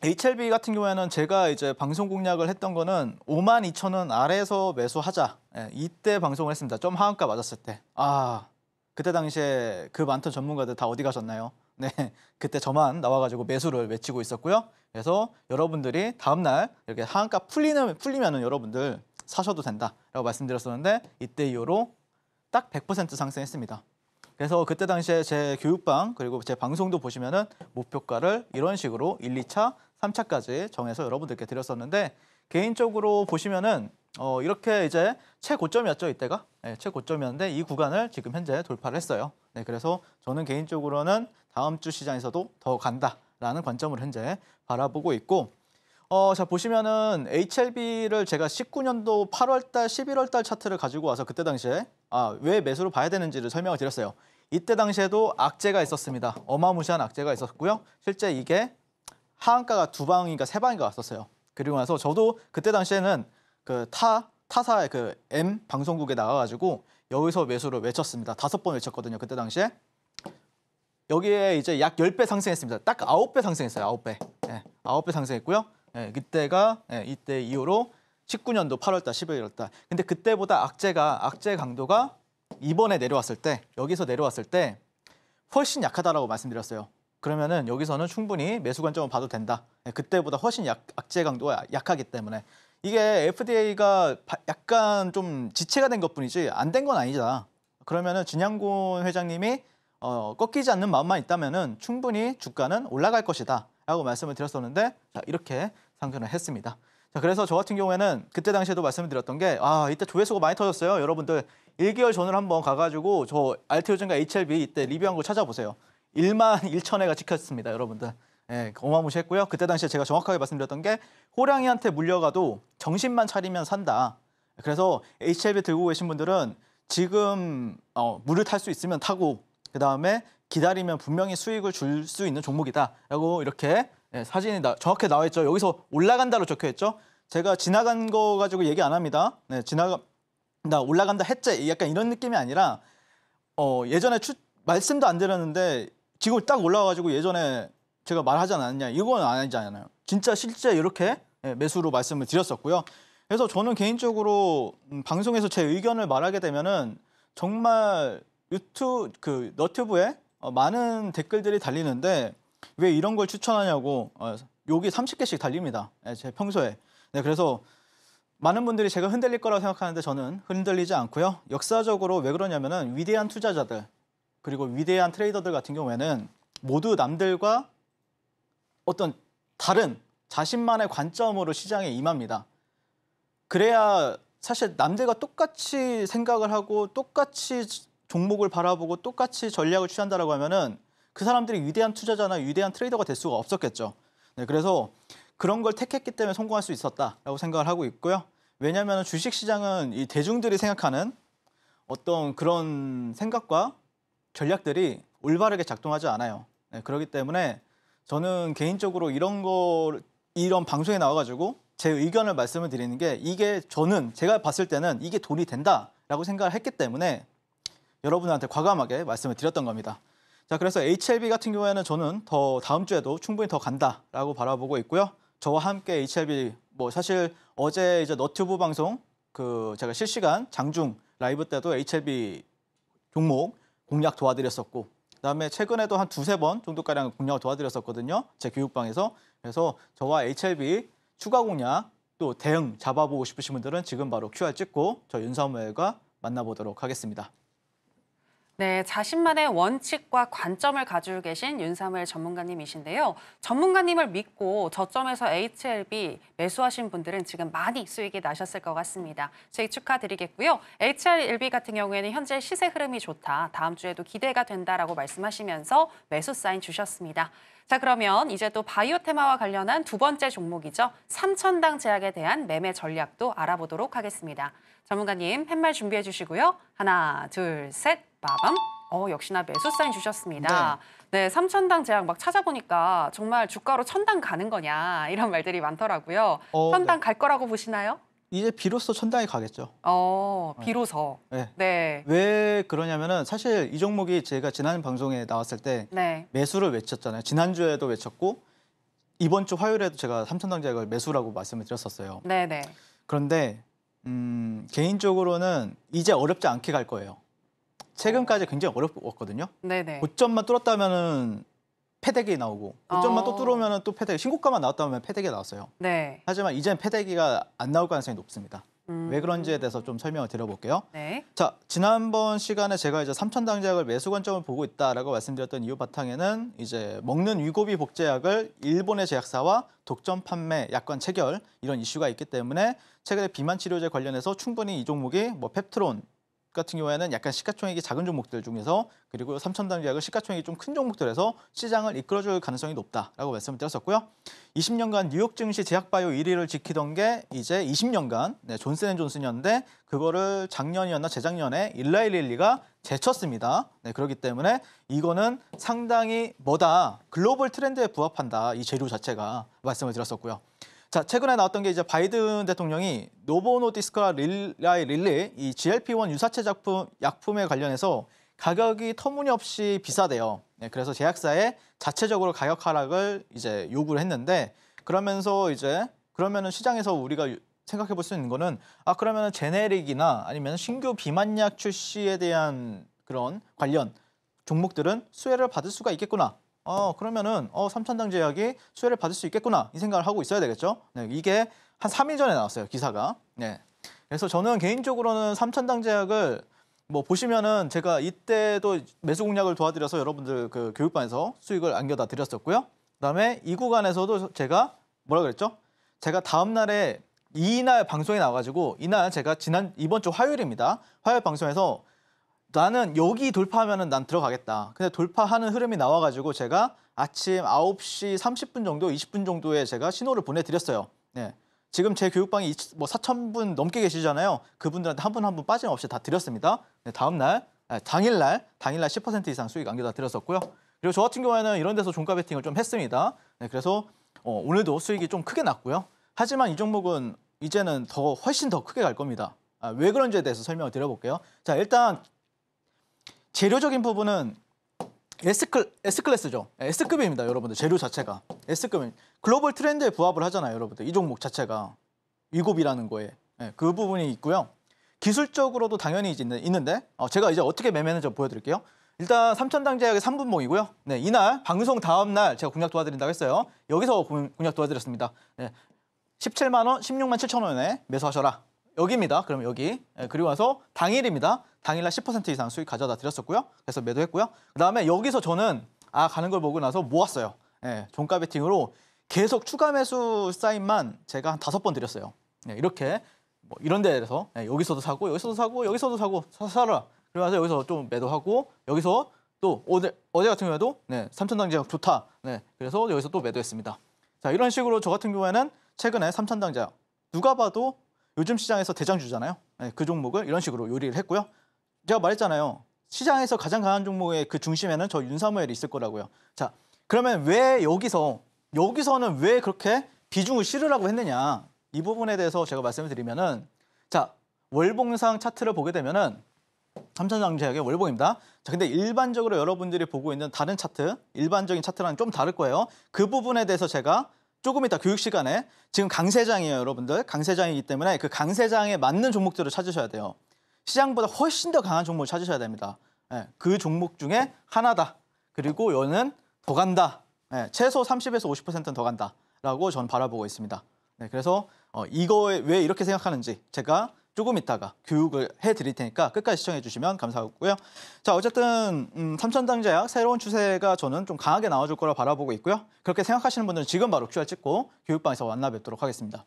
HLB 같은 경우에는 제가 이제 방송 공략을 했던 거는 52,000원 아래에서 매수하자. 이때 방송을 했습니다. 좀 하한가 맞았을 때. 그때 당시에 그 많던 전문가들 다 어디 가셨나요? 네, 그때 저만 나와가지고 매수를 외치고 있었고요. 그래서 여러분들이 다음날 이렇게 하한가 풀리면은 여러분들 사셔도 된다라고 말씀드렸었는데 이때 이후로 딱 100% 상승했습니다. 그래서 그때 당시에 제 교육방 그리고 제 방송도 보시면은 목표가를 이런 식으로 1, 2차, 3차까지 정해서 여러분들께 드렸었는데 개인적으로 보시면은 이렇게 이제 최고점이었죠, 이때가. 네, 최고점이었는데 이 구간을 지금 현재 돌파를 했어요. 네, 그래서 저는 개인적으로는 다음 주 시장에서도 더 간다라는 관점을 현재 바라보고 있고 자 보시면은 HLB를 제가 19년도 8월 달, 11월 달 차트를 가지고 와서 그때 당시에 왜 매수를 봐야 되는지를 설명을 드렸어요. 이때 당시에도 악재가 있었습니다. 어마무시한 악재가 있었고요. 실제 이게 하한가가 2방인가 3방인가 왔었어요. 그리고 나서 저도 그때 당시에는 그 타사의 그 M 방송국에 나가가지고 여기서 매수를 외쳤습니다. 5번 외쳤거든요. 그때 당시에. 여기에 이제 약 10배 상승했습니다. 딱 9배 상승했어요. 9배. 예, 9배 상승했고요. 예, 그때가 이때 이후로 19년도 8월 달, 11월 달. 근데 그때보다 악재 강도가 이번에 내려왔을 때, 여기서 내려왔을 때 훨씬 약하다라고 말씀드렸어요. 그러면은 여기서는 충분히 매수 관점을 봐도 된다. 예, 그때보다 훨씬 악재 강도가 약하기 때문에 이게 FDA가 약간 좀 지체가 된 것뿐이지 안 된 건 아니잖아. 그러면은 진양곤 회장님이 꺾이지 않는 마음만 있다면은 충분히 주가는 올라갈 것이다라고 말씀을 드렸었는데 자, 이렇게 상승을 했습니다. 자, 그래서 저 같은 경우에는 그때 당시에도 말씀을 드렸던 게 이때 조회수가 많이 터졌어요. 여러분들 1개월 전으로 한번 가가지고 저 알테오젠과 HLB 이때 리뷰한 거 찾아보세요. 1만 1천회가 찍혔습니다. 여러분들. 예, 어마무시했고요. 그때 당시에 제가 정확하게 말씀드렸던 게 호랑이한테 물려가도 정신만 차리면 산다. 그래서 HLB 들고 계신 분들은 지금 물을 탈 수 있으면 타고 그다음에 기다리면 분명히 수익을 줄 수 있는 종목이다라고 이렇게 사진이 정확히 나와 있죠. 여기서 올라간다로 적혀 있죠. 제가 지나간 거 가지고 얘기 안 합니다. 네, 나 올라간다 했지. 약간 이런 느낌이 아니라 예전에 말씀도 안 드렸는데 지금 딱 올라와가지고 예전에 제가 말하지 않았냐. 이건 아니잖아요. 진짜 실제 이렇게 매수로 말씀을 드렸었고요. 그래서 저는 개인적으로 방송에서 제 의견을 말하게 되면은 정말 너튜브에 많은 댓글들이 달리는데 왜 이런 걸 추천하냐고 여기 30개씩 달립니다. 제 평소에. 네, 그래서 많은 분들이 제가 흔들릴 거라고 생각하는데 저는 흔들리지 않고요. 역사적으로 왜 그러냐면은 위대한 투자자들 그리고 위대한 트레이더들 같은 경우에는 모두 남들과 어떤 다른 자신만의 관점으로 시장에 임합니다. 그래야 사실 남들과 똑같이 생각을 하고 똑같이 종목을 바라보고 똑같이 전략을 취한다라고 하면은 그 사람들이 위대한 투자자나 위대한 트레이더가 될 수가 없었겠죠. 네, 그래서 그런 걸 택했기 때문에 성공할 수 있었다라고 생각을 하고 있고요. 왜냐하면 주식시장은 이 대중들이 생각하는 어떤 그런 생각과 전략들이 올바르게 작동하지 않아요. 네, 그렇기 때문에 저는 개인적으로 이런 방송에 나와가지고 제 의견을 말씀을 드리는 게 이게 제가 봤을 때는 이게 돈이 된다라고 생각을 했기 때문에 여러분한테 과감하게 말씀을 드렸던 겁니다. 자, 그래서 HLB 같은 경우에는 저는 다음 주에도 충분히 더 간다라고 바라보고 있고요. 저와 함께 HLB 사실 어제 이제 너튜브 방송 제가 실시간 장중 라이브 때도 HLB 종목 공략 도와드렸었고 그다음에 최근에도 한 2-3번 정도가량 공략을 도와드렸었거든요. 제 교육방에서. 그래서 저와 HLB 추가 공략 또 대응 잡아보고 싶으신 분들은 지금 바로 QR 찍고 저 윤사무엘과 만나보도록 하겠습니다. 네, 자신만의 원칙과 관점을 가지고 계신 윤사무엘 전문가님이신데요. 전문가님을 믿고 저점에서 HLB 매수하신 분들은 지금 많이 수익이 나셨을 것 같습니다. 수익 축하드리겠고요. HLB 같은 경우에는 현재 시세 흐름이 좋다. 다음 주에도 기대가 된다라고 말씀하시면서 매수 사인 주셨습니다. 자, 그러면 이제 또 바이오 테마와 관련한 두 번째 종목이죠. 삼천당 제약에 대한 매매 전략도 알아보도록 하겠습니다. 전문가님 팻말 준비해 주시고요. 하나, 둘, 셋, 빠밤. 역시나 매수 사인 주셨습니다. 네, 삼천당 제약 막 찾아보니까 정말 주가로 천당 가는 거냐 이런 말들이 많더라고요. 천당 갈 거라고 보시나요? 이제 비로소 천당에 가겠죠. 비로소. 네. 네. 왜 그러냐면은 사실 이 종목이 제가 지난 방송에 나왔을 때 매수를 외쳤잖아요. 지난주에도 외쳤고 이번 주 화요일에도 제가 삼천당 제약을 매수라고 말씀을 드렸었어요. 네네. 그런데 개인적으로는 이제 어렵지 않게 갈 거예요. 최근까지 굉장히 어렵거든요. 네네. 고점만 뚫었다면은 패대기 나오고 고점만 또 뚫으면은 또 패대기 신고가만 나왔다면 패대기가 나왔어요. 네. 하지만 이제는 패대기가 안 나올 가능성이 높습니다. 왜 그런지에 대해서 좀 설명을 드려볼게요. 네. 자, 지난번 시간에 제가 이제 삼천당 제약을 매수 관점을 보고 있다라고 말씀드렸던 이유 바탕에는 이제 먹는 위고비 복제약을 일본의 제약사와 독점 판매, 약관 체결 이런 이슈가 있기 때문에 최근에 비만 치료제 관련해서 충분히 이 종목이 펩트론 같은 경우에는 약간 시가총액이 작은 종목들 중에서 그리고 삼천당 제약은 시가총액이 좀 큰 종목들에서 시장을 이끌어줄 가능성이 높다라고 말씀을 드렸었고요. 20년간 뉴욕 증시 제약바이오 1위를 지키던 게 이제 20년간 존슨앤존슨이었는데 그거를 작년이었나 재작년에 일라이릴리가 제쳤습니다. 네, 그렇기 때문에 이거는 상당히 글로벌 트렌드에 부합한다. 이 재료 자체가 말씀을 드렸었고요. 자, 최근에 나왔던 게 이제 바이든 대통령이 노보노디스크와 릴라이 릴리 이 GLP-1 유사체 약품에 관련해서 가격이 터무니없이 비싸대요. 네, 그래서 제약사에 자체적으로 가격 하락을 이제 요구를 했는데 그러면서 이제 그러면은 시장에서 우리가 생각해 볼 수 있는 거는 그러면은 제네릭이나 아니면 신규 비만약 출시에 대한 그런 관련 종목들은 수혜를 받을 수가 있겠구나. 그러면은 삼천당 제약이 수혜를 받을 수 있겠구나 이 생각을 하고 있어야 되겠죠. 네, 이게 한 3일 전에 나왔어요 기사가. 네, 그래서 저는 개인적으로는 삼천당 제약을 뭐 보시면은 제가 이때도 매수 공략을 도와드려서 여러분들 그 교육반에서 수익을 안겨다 드렸었고요. 그다음에 이 구간에서도 제가 뭐라 그랬죠? 제가 다음 날에 이날 방송에 나와가지고 이날 제가 이번 주 화요일입니다. 화요일 방송에서 나는 여기 돌파하면은 난 들어가겠다. 근데 돌파하는 흐름이 나와가지고 제가 아침 9시 30분 정도, 20분 정도에 제가 신호를 보내드렸어요. 네. 지금 제 교육방이 뭐 4,000분 넘게 계시잖아요. 그분들한테 한 분 한 분 빠짐없이 다 드렸습니다. 네, 당일날 10% 이상 수익 안겨다 드렸었고요. 그리고 저 같은 경우에는 이런 데서 종가 베팅을 좀 했습니다. 네, 그래서 오늘도 수익이 좀 크게 났고요. 하지만 이 종목은 이제는 훨씬 더 크게 갈 겁니다. 왜 그런지에 대해서 설명을 드려볼게요. 자, 일단 재료적인 부분은 S클래스죠. S급입니다, 여러분들. 재료 자체가. S급. 글로벌 트렌드에 부합을 하잖아요, 여러분들. 이 종목 자체가. 위곱이라는 거에. 네, 그 부분이 있고요. 기술적으로도 당연히 있는데 제가 이제 어떻게 매매하는지 보여드릴게요. 일단 삼천당 제약의 3분봉이고요. 네, 이날 방송 다음 날 제가 공략 도와드린다고 했어요. 여기서 공략 도와드렸습니다. 네, 17만 원, 16만 7천 원에 매수하셔라. 여기입니다. 그러면 여기. 네, 그리고 와서 당일입니다. 당일날 10% 이상 수익 가져다 드렸었고요. 그래서 매도했고요. 그다음에 여기서 저는 가는 걸 보고 나서 모았어요. 네, 종가 베팅으로 계속 추가 매수 사인만 제가 한 5번 드렸어요. 네, 이렇게 뭐 이런 데에서 여기서도 사고 여기서도 사고 여기서도 사고 사라. 그래서 여기서 좀 매도하고 여기서 또 어제 같은 경우에도 삼천당 제약 좋다. 네, 그래서 여기서 또 매도했습니다. 자, 이런 식으로 저 같은 경우에는 최근에 삼천당 제약 누가 봐도 요즘 시장에서 대장주잖아요. 네, 그 종목을 이런 식으로 요리를 했고요. 제가 말했잖아요. 시장에서 가장 강한 종목의 그 중심에는 저 윤사무엘이 있을 거라고요. 자, 그러면 왜 여기서는 왜 그렇게 비중을 실으라고 했느냐? 이 부분에 대해서 제가 말씀을 드리면은 자, 월봉상 차트를 보게 되면은 삼천당 제약의 월봉입니다. 자, 근데 일반적으로 여러분들이 보고 있는 다른 차트, 일반적인 차트랑 좀 다를 거예요. 그 부분에 대해서 제가 조금 이따 교육 시간에 지금 강세장이에요, 여러분들. 강세장이기 때문에 그 강세장에 맞는 종목들을 찾으셔야 돼요. 시장보다 훨씬 더 강한 종목을 찾으셔야 됩니다. 네, 그 종목 중에 하나다. 그리고 여는 더 간다. 네, 최소 30에서 50%는 더 간다라고 저는 바라보고 있습니다. 네, 그래서 이거에 왜 이렇게 생각하는지 제가 조금 있다가 교육을 해드릴 테니까 끝까지 시청해 주시면 감사하고요. 자, 어쨌든 삼천당 제약 새로운 추세가 저는 좀 강하게 나와줄 거라 바라보고 있고요. 그렇게 생각하시는 분들은 지금 바로 QR 찍고 교육방에서 만나 뵙도록 하겠습니다.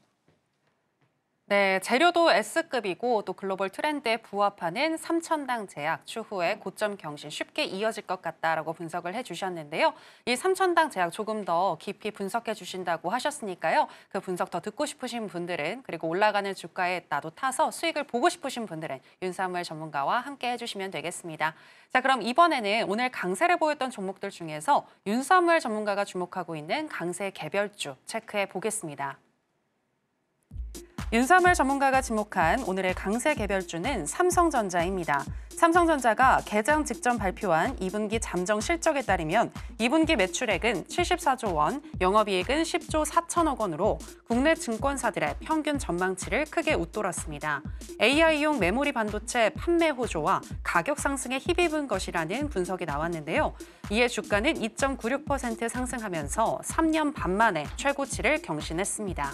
네, 재료도 S급이고 또 글로벌 트렌드에 부합하는 삼천당 제약 추후에 고점 경신 쉽게 이어질 것 같다라고 분석을 해주셨는데요. 이 삼천당 제약 조금 더 깊이 분석해 주신다고 하셨으니까요. 그 분석 더 듣고 싶으신 분들은 그리고 올라가는 주가에 나도 타서 수익을 보고 싶으신 분들은 윤사무엘 전문가와 함께 해주시면 되겠습니다. 자, 그럼 이번에는 오늘 강세를 보였던 종목들 중에서 윤사무엘 전문가가 주목하고 있는 강세 개별주 체크해 보겠습니다. 윤사무엘 전문가가 지목한 오늘의 강세 개별주는 삼성전자입니다. 삼성전자가 개장 직전 발표한 2분기 잠정 실적에 따르면 2분기 매출액은 74조 원, 영업이익은 10조 4천억 원으로 국내 증권사들의 평균 전망치를 크게 웃돌았습니다. AI용 메모리 반도체 판매 호조와 가격 상승에 힘입은 것이라는 분석이 나왔는데요. 이에 주가는 2.96% 상승하면서 3년 반 만에 최고치를 경신했습니다.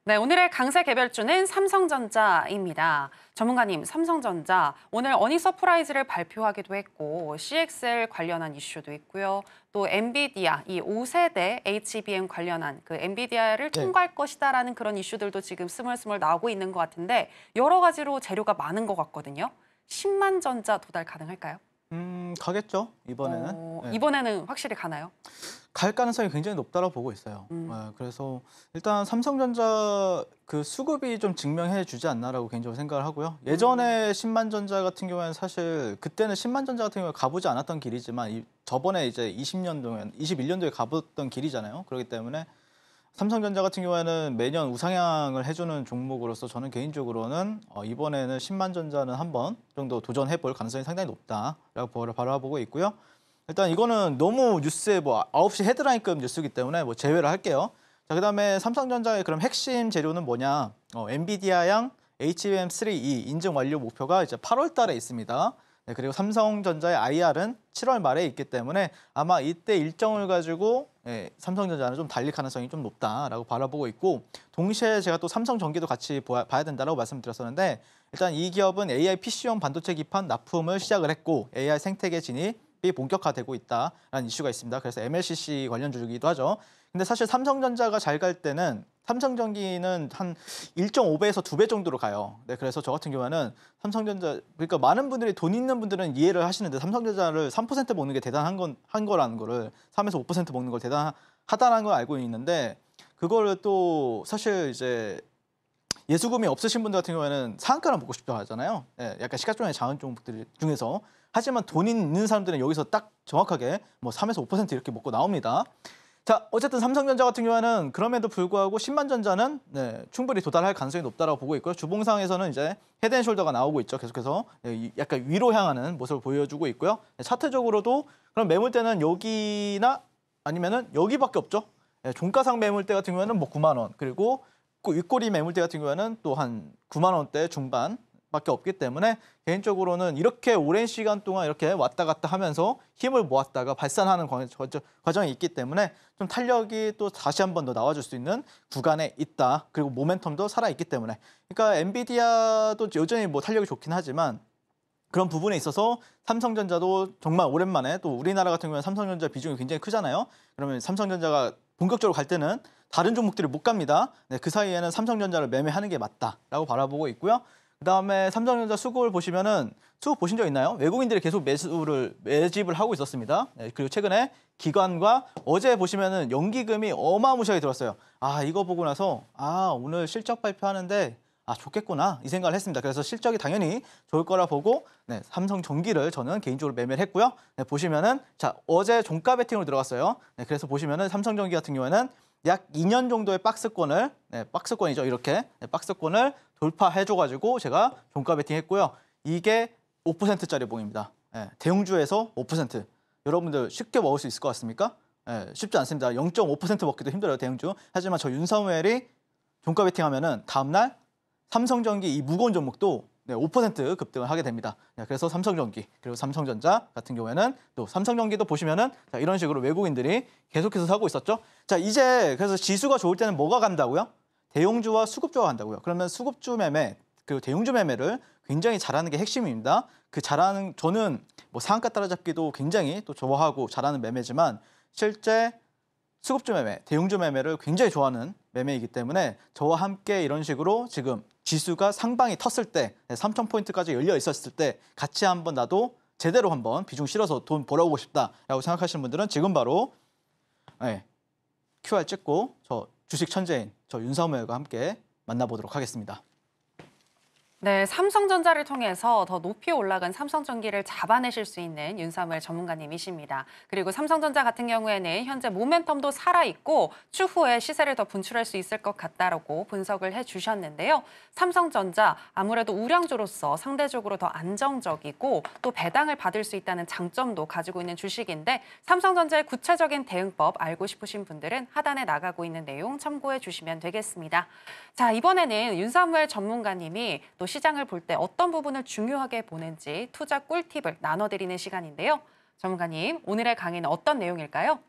네, 오늘의 강세 개별주는 삼성전자입니다. 전문가님, 삼성전자 오늘 어닝 서프라이즈를 발표하기도 했고 CXL 관련한 이슈도 있고요. 또 엔비디아, 이 5세대 HBM 관련한 그 엔비디아를 통과할 것이다라는 그런 이슈들도 지금 스물스물 나오고 있는 것 같은데 여러 가지로 재료가 많은 것 같거든요. 10만 전자 도달 가능할까요? 가겠죠, 이번에는. 네. 이번에는 확실히 가나요? 갈 가능성이 굉장히 높다고 보고 있어요. 그래서 일단 삼성전자 그 수급이 좀 증명해 주지 않나라고 개인적으로 생각을 하고요. 예전에 신만전자 같은 경우에는 사실 그때는 신만전자 같은 경우에 가보지 않았던 길이지만 저번에 이제 21년도에 가봤던 길이잖아요. 그렇기 때문에 삼성전자 같은 경우에는 매년 우상향을 해주는 종목으로서 저는 개인적으로는 이번에는 신만전자는 한 번 정도 도전해볼 가능성이 상당히 높다라고 바라보고 있고요. 일단 이거는 너무 뉴스에 뭐 9시 헤드라인급 뉴스이기 때문에 뭐 제외를 할게요. 자, 그다음에 삼성전자의 그럼 핵심 재료는 뭐냐? 엔비디아양 HBM3E 인증 완료 목표가 이제 8월 달에 있습니다. 네, 그리고 삼성전자의 IR은 7월 말에 있기 때문에 아마 이때 일정을 가지고 삼성전자는 좀 달릴 가능성이 좀 높다라고 바라보고 있고, 동시에 제가 또 삼성전기도 같이 봐야 된다고 말씀드렸었는데, 일단 이 기업은 AI PC용 반도체 기판 납품을 시작을 했고 AI 생태계 진입이 본격화되고 있다라는 이슈가 있습니다. 그래서 MLCC 관련 주기도 하죠. 근데 사실 삼성전자가 잘 갈 때는 삼성전기는 한 1.5배에서 2배 정도로 가요. 네, 그래서 저 같은 경우에는 삼성전자, 그러니까 많은 분들이 돈 있는 분들은 이해를 하시는데 삼성전자를 3% 먹는 게 한 거라는 거를 3에서 5% 먹는 걸 대단하다는 걸 알고 있는데, 그거를 또 사실 이제 예수금이 없으신 분들 같은 경우에는 상한가를 먹고 싶다 하잖아요. 네, 약간 시가총액 작은 종목들 중에서. 하지만 돈 있는 사람들은 여기서 딱 정확하게 뭐 3에서 5% 이렇게 먹고 나옵니다. 자, 어쨌든 삼성전자 같은 경우에는 그럼에도 불구하고 신만전자는 충분히 도달할 가능성이 높다고 보고 있고요. 주봉상에서는 이제 헤드앤숄더가 나오고 있죠. 계속해서 약간 위로 향하는 모습을 보여주고 있고요. 차트적으로도 그럼 매물대는 여기나 아니면은 여기밖에 없죠. 종가상 매물대 같은 경우에는 뭐 9만 원, 그리고 윗꼬리 매물대 같은 경우에는 또 한 9만 원대 중반밖에 없기 때문에 개인적으로는 이렇게 오랜 시간 동안 이렇게 왔다 갔다 하면서 힘을 모았다가 발산하는 과정이 있기 때문에 좀 탄력이 또 다시 한 번 더 나와줄 수 있는 구간에 있다. 그리고 모멘텀도 살아있기 때문에. 그러니까 엔비디아도 여전히 뭐 탄력이 좋긴 하지만 그런 부분에 있어서 삼성전자도 정말 오랜만에, 또 우리나라 같은 경우는 삼성전자 비중이 굉장히 크잖아요. 그러면 삼성전자가 본격적으로 갈 때는 다른 종목들이 못 갑니다. 네, 그 사이에는 삼성전자를 매매하는 게 맞다라고 바라보고 있고요. 그다음에 삼성전자 수급을 보시면은, 수급 보신 적 있나요? 외국인들이 계속 매집을 하고 있었습니다. 네, 그리고 최근에 기관과 어제 보시면은 연기금이 어마무시하게 들었어요. 아, 이거 보고 나서 오늘 실적 발표하는데 좋겠구나 이 생각을 했습니다. 그래서 실적이 당연히 좋을 거라 보고 삼성전기를 저는 개인적으로 매매를 했고요. 네, 보시면은 자, 어제 종가 베팅으로 들어갔어요. 네, 그래서 보시면은 삼성전기 같은 경우에는 약 2년 정도의 박스권을, 박스권이죠. 이렇게 박스권을 돌파해줘가지고 제가 종가 베팅했고요. 이게 5%짜리 봉입니다. 대형주에서 5%. 여러분들 쉽게 먹을 수 있을 것 같습니까? 쉽지 않습니다. 0.5% 먹기도 힘들어요, 대형주. 하지만 저 윤사무엘이 종가 베팅하면은 다음날 삼성전기 이 무거운 종목도 5% 급등을 하게 됩니다. 그래서 삼성전기, 그리고 삼성전자 같은 경우에는 또 삼성전기도 보시면은 자, 이런 식으로 외국인들이 계속해서 사고 있었죠. 자, 이제 그래서 지수가 좋을 때는 뭐가 간다고요? 대형주와 수급주가 간다고요. 그러면 수급주 매매 그리고 대형주 매매를 굉장히 잘하는 게 핵심입니다. 그 잘하는, 저는 뭐 상한가 따라잡기도 굉장히 또 좋아하고 잘하는 매매지만 실제 수급주 매매, 대형주 매매를 굉장히 좋아하는 매매이기 때문에 저와 함께 이런 식으로 지금 지수가 상방이 텄을 때 3,000포인트까지 열려 있었을 때 같이 한번 나도 제대로 한번 비중 실어서 돈 벌어보고 싶다라고 생각하시는 분들은 지금 바로 QR 찍고 저 주식 천재인 저 윤사무엘과 함께 만나보도록 하겠습니다. 네, 삼성전자를 통해서 더 높이 올라간 삼성전기를 잡아내실 수 있는 윤사무엘 전문가님이십니다. 그리고 삼성전자 같은 경우에는 현재 모멘텀도 살아있고 추후에 시세를 더 분출할 수 있을 것 같다라고 분석을 해주셨는데요. 삼성전자 아무래도 우량주로서 상대적으로 더 안정적이고 또 배당을 받을 수 있다는 장점도 가지고 있는 주식인데, 삼성전자의 구체적인 대응법 알고 싶으신 분들은 하단에 나가고 있는 내용 참고해 주시면 되겠습니다. 자, 이번에는 윤사무엘 전문가님이 또 시장을 볼 때 어떤 부분을 중요하게 보는지 투자 꿀팁을 나눠드리는 시간인데요. 전문가님, 오늘의 강의는 어떤 내용일까요?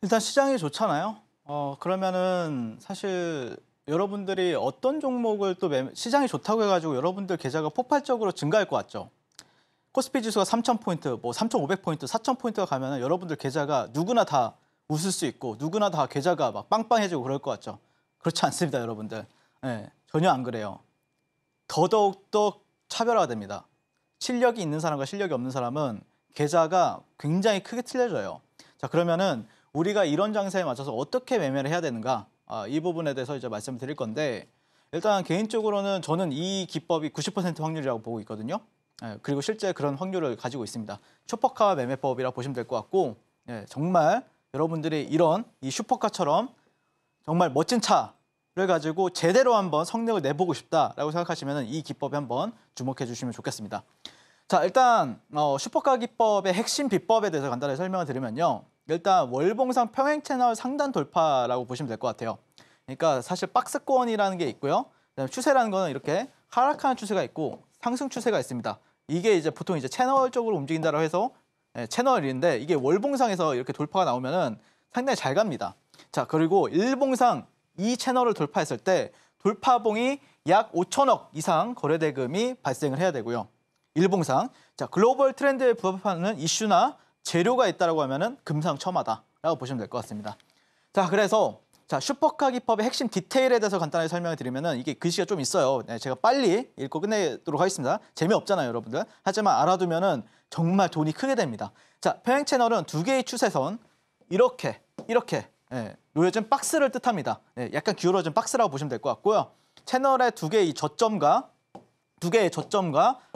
일단 시장이 좋잖아요. 그러면은 사실 여러분들이 어떤 종목을 또 시장이 좋다고 해가지고 여러분들 계좌가 폭발적으로 증가할 것 같죠? 코스피 지수가 3,000포인트, 뭐 3,500포인트, 4,000포인트가 가면은 여러분들 계좌가 누구나 다 웃을 수 있고 누구나 다 계좌가 막 빵빵해지고 그럴 것 같죠? 그렇지 않습니다, 여러분들. 전혀 안 그래요. 더더욱더 차별화됩니다. 실력이 있는 사람과 실력이 없는 사람은 계좌가 굉장히 크게 틀려져요. 자, 그러면은 우리가 이런 장세에 맞춰서 어떻게 매매를 해야 되는가 이 부분에 대해서 이제 말씀을 드릴 건데 일단 개인적으로는 저는 이 기법이 90% 확률이라고 보고 있거든요. 그리고 실제 그런 확률을 가지고 있습니다. 슈퍼카 매매법이라고 보시면 될 것 같고 정말 여러분들이 이런 이 슈퍼카처럼 정말 멋진 차를 가지고 제대로 한번 성능을 내보고 싶다라고 생각하시면 이 기법에 한번 주목해 주시면 좋겠습니다. 자, 일단 슈퍼카 기법의 핵심 비법에 대해서 간단히 설명을 드리면요. 일단 월봉상 평행 채널 상단 돌파라고 보시면 될 것 같아요. 그러니까 사실 박스권이라는 게 있고요. 그다음에 추세라는 거는 이렇게 하락하는 추세가 있고 상승 추세가 있습니다. 이게 이제 보통 이제 채널적으로 움직인다고 해서 채널인데 이게 월봉상에서 이렇게 돌파가 나오면은 상당히 잘 갑니다. 자, 그리고 일봉상 이 채널을 돌파했을 때 돌파봉이 약 5천억 이상 거래 대금이 발생을 해야 되고요. 일봉상. 자, 글로벌 트렌드에 부합하는 이슈나 재료가 있다라고 하면은 금상첨화다라고 보시면 될 것 같습니다. 자, 그래서 슈퍼카 기법의 핵심 디테일에 대해서 간단하게 설명을 드리면은 이게 글씨가 좀 있어요. 제가 빨리 읽고 끝내도록 하겠습니다. 재미없잖아요, 여러분들. 하지만 알아두면은 정말 돈이 크게 됩니다. 자, 평행 채널은 두 개의 추세선 이렇게 놓여진 박스를 뜻합니다. 약간 기울어진 박스라고 보시면 될 것 같고요. 채널의 두 개의 저점과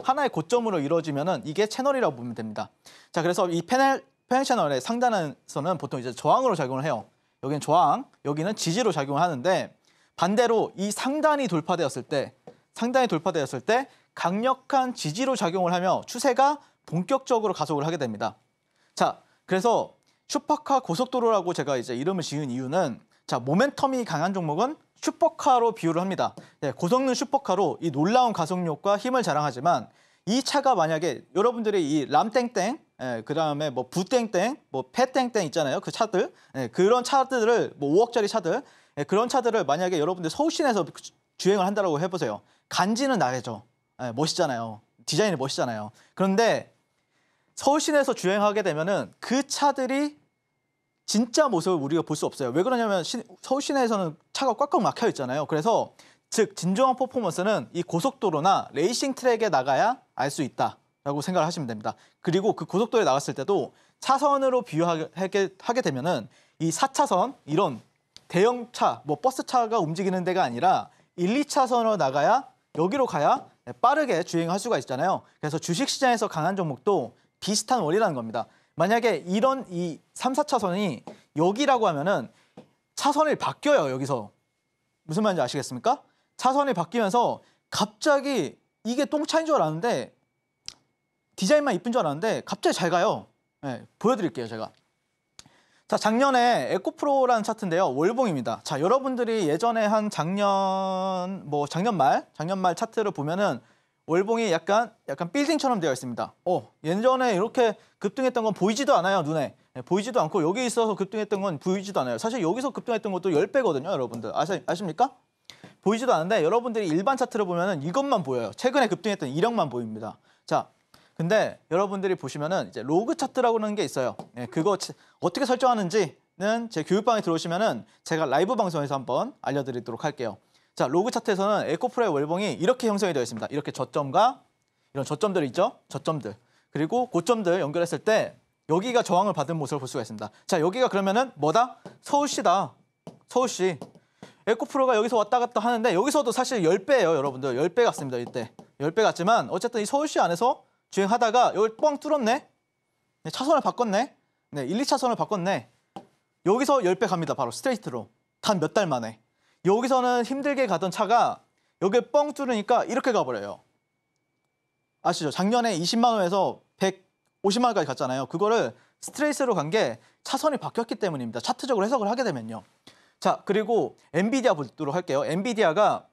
하나의 고점으로 이루어지면은 이게 채널이라고 보면 됩니다. 자, 그래서 이 평행 채널의 상단에서는 보통 이제 저항으로 작용을 해요. 여기는 저항, 여기는 지지로 작용을 하는데 반대로 이 상단이 돌파되었을 때 강력한 지지로 작용을 하며 추세가 본격적으로 가속을 하게 됩니다. 자, 그래서 슈퍼카 고속도로라고 제가 이제 이름을 지은 이유는 모멘텀이 강한 종목은 슈퍼카로 비유를 합니다. 고성능 슈퍼카로 이 놀라운 가속력과 힘을 자랑하지만 이 차가 만약에 여러분들이 이 람땡땡, 그다음에 뭐 부땡땡, 뭐 패땡땡 있잖아요. 그 차들, 그런 차들을 뭐 5억짜리 차들, 그런 차들을 만약에 여러분들 서울 시내에서 주행을 한다고 해보세요. 간지는 나겠죠. 멋있잖아요. 디자인이 멋있잖아요. 그런데 서울 시내에서 주행하게 되면은 그 차들이 진짜 모습을 우리가 볼 수 없어요. 왜 그러냐면 서울 시내에서는 차가 꽉꽉 막혀 있잖아요. 그래서 즉 진정한 퍼포먼스는 이 고속도로나 레이싱 트랙에 나가야 알 수 있다라고 생각을 하시면 됩니다. 그리고 그 고속도로에 나갔을 때도 차선으로 비유하게 되면은 이 4차선 이런 대형차, 뭐 버스차가 움직이는 데가 아니라 1, 2차선으로 나가야 여기로 가야 빠르게 주행할 수가 있잖아요. 그래서 주식시장에서 강한 종목도 비슷한 원리라는 겁니다. 만약에 이런 이 3, 4차선이 여기라고 하면은 차선이 바뀌어요, 여기서. 무슨 말인지 아시겠습니까? 차선이 바뀌면서 갑자기 이게 똥차인 줄 알았는데 디자인만 이쁜 줄 알았는데 갑자기 잘 가요. 보여드릴게요, 제가. 자, 작년에 에코프로라는 차트인데요. 월봉입니다. 자, 여러분들이 예전에 한 작년 말 차트를 보면은 월봉이 약간 빌딩처럼 되어 있습니다. 예전에 이렇게 급등했던 건 보이지도 않아요, 눈에. 보이지도 않고 여기 있어서 급등했던 건 보이지도 않아요. 사실 여기서 급등했던 것도 10배거든요, 여러분들. 아십니까? 보이지도 않는데 여러분들이 일반 차트를 보면은 이것만 보여요. 최근에 급등했던 이력만 보입니다. 자, 근데 여러분들이 보시면은 이제 로그 차트라고 하는 게 있어요. 그거 어떻게 설정하는지는 제 교육방에 들어오시면은 제가 라이브 방송에서 한번 알려드리도록 할게요. 자, 로그 차트에서는 에코프로의 월봉이 이렇게 형성이 되어 있습니다. 이렇게 저점과 이런 저점들 있죠? 저점들. 그리고 고점들 연결했을 때 여기가 저항을 받은 모습을 볼 수가 있습니다. 자, 여기가 그러면은 뭐다? 서울시다. 서울시. 에코프로가 여기서 왔다 갔다 하는데 여기서도 사실 10배예요, 여러분들. 10배 같습니다, 이때. 10배 같지만 어쨌든 이 서울시 안에서 주행하다가 여기 뻥 뚫었네. 차선을 바꿨네. 1, 2차선을 바꿨네. 여기서 10배 갑니다, 바로 스트레이트로. 단 몇 달 만에. 여기서는 힘들게 가던 차가 여기에 뻥 뚫으니까 이렇게 가버려요. 아시죠? 작년에 20만 원에서 150만 원까지 갔잖아요. 그거를 스트레이트로 간 게 차선이 바뀌었기 때문입니다. 차트적으로 해석을 하게 되면요. 자, 그리고 엔비디아 보도록 할게요. 엔비디아가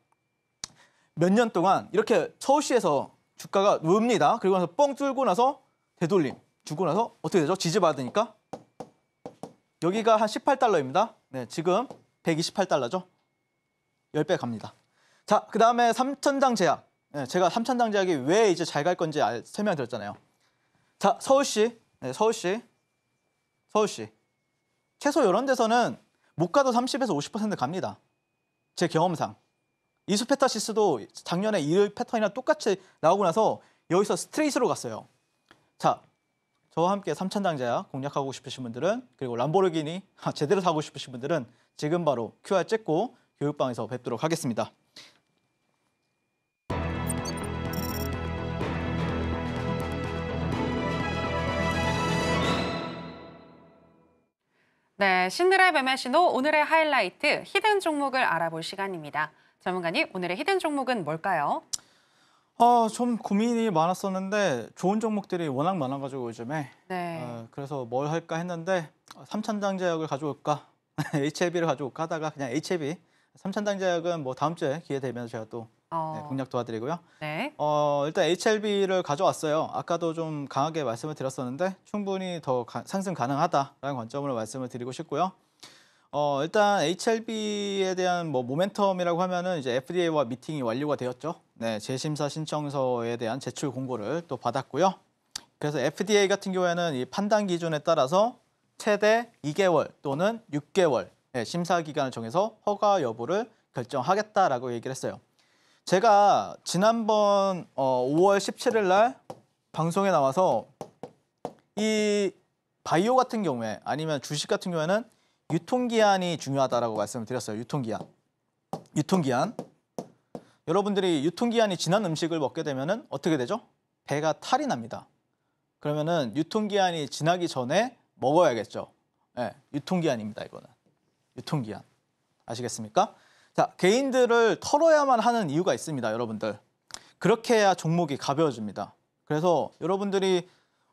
몇 년 동안 이렇게 서울시에서 주가가 늡니다. 그리고 나서 뻥 뚫고 나서 되돌림 주고 나서 어떻게 되죠? 지지 받으니까 여기가 한 18달러입니다. 네, 지금 128달러죠. 10배 갑니다. 자, 그 다음에 삼천장 제약. 제가 삼천장 제약이 왜 이제 잘 갈 건지 설명드렸잖아요. 자, 서울시. 서울시. 최소 이런 데서는 못 가도 30에서 50% 갑니다. 제 경험상. 이수페타시스도 작년에 이 패턴이랑 똑같이 나오고 나서 여기서 스트레이트로 갔어요. 자, 저와 함께 삼천당자약 공략하고 싶으신 분들은 그리고 람보르기니 제대로 사고 싶으신 분들은 지금 바로 QR 찍고 교육방에서 뵙도록 하겠습니다. 네, 신드라의 매매 신호 오늘의 하이라이트 히든 종목을 알아볼 시간입니다. 전문가님, 오늘의 히든 종목은 뭘까요? 좀 고민이 많았었는데 좋은 종목들이 워낙 많아가지고 요즘에 네. 그래서 뭘 할까 했는데 삼천당자약을 가져올까 HLB를 가져올까 하다가 그냥 HLB 삼천당자약은 뭐 다음 주에 기회 되면 제가 또 공략 도와드리고요. 네. 일단 HLB를 가져왔어요. 아까도 좀 강하게 말씀을 드렸었는데 충분히 더 상승 가능하다라는 관점으로 말씀을 드리고 싶고요. 일단 HLB에 대한 뭐 모멘텀이라고 하면은 이제 FDA와 미팅이 완료가 되었죠. 네, 재심사 신청서에 대한 제출 공고를 또 받았고요. 그래서 FDA 같은 경우에는 이 판단 기준에 따라서 최대 2개월 또는 6개월 심사 기간을 정해서 허가 여부를 결정하겠다라고 얘기를 했어요. 제가 지난번 5월 17일 날 방송에 나와서 이 바이오 같은 경우에 아니면 주식 같은 경우에는 유통기한이 중요하다라고 말씀을 드렸어요. 유통기한. 여러분들이 유통기한이 지난 음식을 먹게 되면은 어떻게 되죠? 배가 탈이 납니다. 그러면은 유통기한이 지나기 전에 먹어야겠죠. 네, 유통기한입니다. 이거는. 유통기한. 아시겠습니까? 자, 개인들을 털어야만 하는 이유가 있습니다. 여러분들. 그렇게 해야 종목이 가벼워집니다. 그래서 여러분들이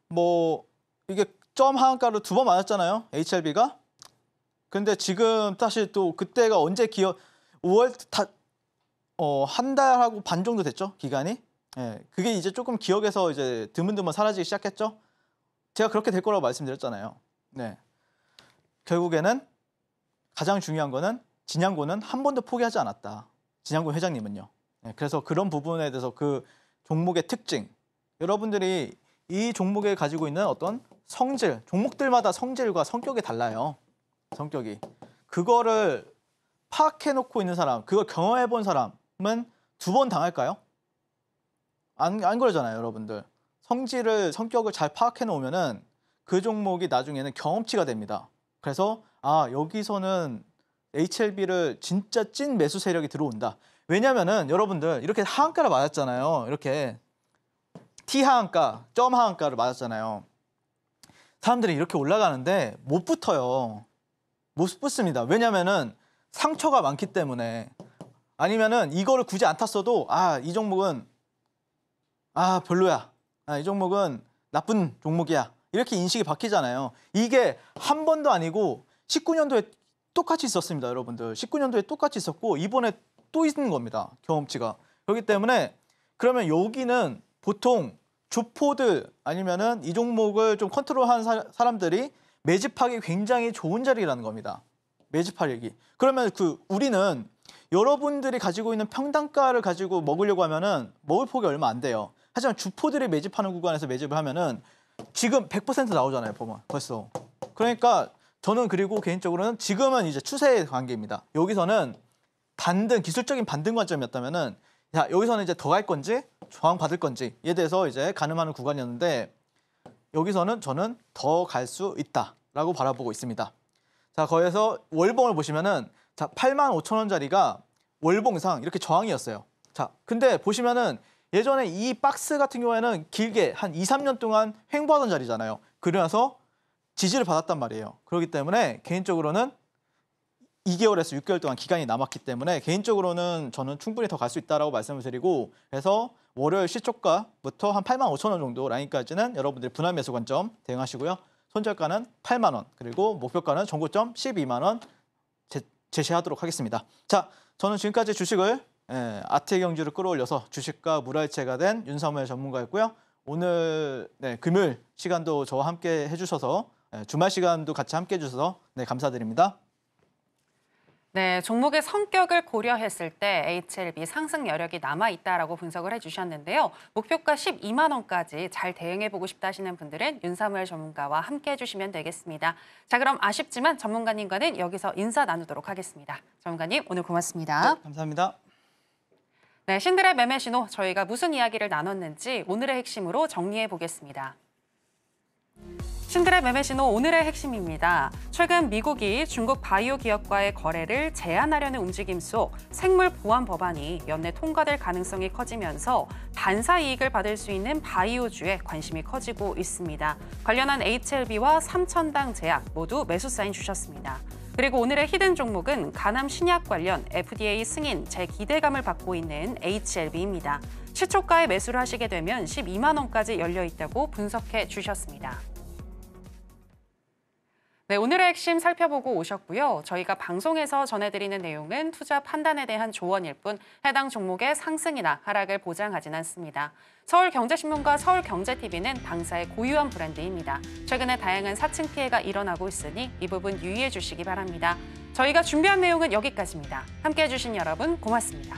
뭐 이게 점 하한가를 2번 맞았잖아요. HLB가. 근데 지금 사실 또 그때가 언제 5월 한 달하고 반 정도 됐죠, 기간이. 예, 그게 이제 조금 기억에서 이제 드문드문 사라지기 시작했죠. 제가 그렇게 될 거라고 말씀드렸잖아요. 네, 결국에는 가장 중요한 거는 진양고는 한 번도 포기하지 않았다. 진양고 회장님은요. 네, 그래서 그런 부분에 대해서 그 종목의 특징, 여러분들이 이 종목에 가지고 있는 어떤 성질, 종목들마다 성질과 성격이 달라요. 성격이. 그거를 파악해놓고 있는 사람, 그걸 경험해본 사람은 2번 당할까요? 안 그러잖아요, 여러분들. 성격을 잘 파악해놓으면은 그 종목이 나중에는 경험치가 됩니다. 그래서 여기서는 HLB를 진짜 찐 매수 세력이 들어온다. 왜냐면은 여러분들 이렇게 하한가를 맞았잖아요. 이렇게 T 하한가, 점 하한가를 맞았잖아요. 사람들이 이렇게 올라가는데 못 붙어요. 못 붙습니다. 왜냐면은 상처가 많기 때문에. 아니면은 이거를 굳이 안 탔어도 이 종목은 별로야. 이 종목은 나쁜 종목이야. 이렇게 인식이 바뀌잖아요. 이게 한 번도 아니고 19년도에 똑같이 있었습니다, 여러분들. 19년도에 똑같이 있었고 이번에 또 있는 겁니다, 경험치가. 그렇기 때문에 그러면 여기는 보통 주포들 아니면은 이 종목을 좀 컨트롤하는 사람들이 매집하기 굉장히 좋은 자리라는 겁니다. 매집하기. 그러면 우리는 여러분들이 가지고 있는 평단가를 가지고 먹으려고 하면은 먹을 폭이 얼마 안 돼요. 하지만 주포들이 매집하는 구간에서 매집을 하면은 지금 100% 나오잖아요, 보면 벌써. 그러니까 저는 그리고 개인적으로는 지금은 이제 추세의 관계입니다. 여기서는 기술적인 반등 관점이었다면은 여기서는 이제 더 갈 건지 저항 받을 건지에 대해서 이제 가늠하는 구간이었는데 여기서는 저는 더 갈 수 있다라고 바라보고 있습니다. 자, 거기에서 월봉을 보시면은 85,000원짜리가 월봉상 이렇게 저항이었어요. 자, 근데 보시면은 예전에 이 박스 같은 경우에는 길게 한 2, 3년 동안 횡보하던 자리잖아요. 그러면서 지지를 받았단 말이에요. 그렇기 때문에 개인적으로는 2개월에서 6개월 동안 기간이 남았기 때문에 개인적으로는 저는 충분히 더 갈 수 있다라고 말씀을 드리고, 그래서 월요일 시초가부터 한 85,000원 정도 라인까지는 여러분들 분할 매수 관점 대응하시고요. 손절가는 8만 원, 그리고 목표가는 정고점 12만 원 제시하도록 하겠습니다. 자, 저는 지금까지 주식을 아트의 경지를 끌어올려서 주식과 물화일체가 된 윤사무엘 전문가였고요. 오늘 금요일 시간도 저와 함께 해주셔서 주말 시간도 같이 함께 해주셔서 감사드립니다. 네, 종목의 성격을 고려했을 때 HLB 상승 여력이 남아있다라고 분석을 해주셨는데요. 목표가 12만 원까지 잘 대응해보고 싶다 하시는 분들은 윤사무엘 전문가와 함께 해주시면 되겠습니다. 자, 그럼 아쉽지만 전문가님과는 여기서 인사 나누도록 하겠습니다. 전문가님, 오늘 고맙습니다. 네, 감사합니다. 네, 신드라의 매매 신호, 저희가 무슨 이야기를 나눴는지 오늘의 핵심으로 정리해 보겠습니다. 신들의 매매 신호 오늘의 핵심입니다. 최근 미국이 중국 바이오 기업과의 거래를 제한하려는 움직임 속 생물 보안 법안이 연내 통과될 가능성이 커지면서 반사 이익을 받을 수 있는 바이오주에 관심이 커지고 있습니다. 관련한 HLB와 삼천당 제약 모두 매수 사인 주셨습니다. 그리고 오늘의 히든 종목은 간암 신약 관련 FDA 승인 재기대감을 받고 있는 HLB입니다. 시초가에 매수를 하시게 되면 12만 원까지 열려 있다고 분석해 주셨습니다. 네, 오늘의 핵심 살펴보고 오셨고요. 저희가 방송에서 전해드리는 내용은 투자 판단에 대한 조언일 뿐 해당 종목의 상승이나 하락을 보장하진 않습니다. 서울경제신문과 서울경제TV는 방사의 고유한 브랜드입니다. 최근에 다양한 사칭 피해가 일어나고 있으니 이 부분 유의해 주시기 바랍니다. 저희가 준비한 내용은 여기까지입니다. 함께해 주신 여러분 고맙습니다.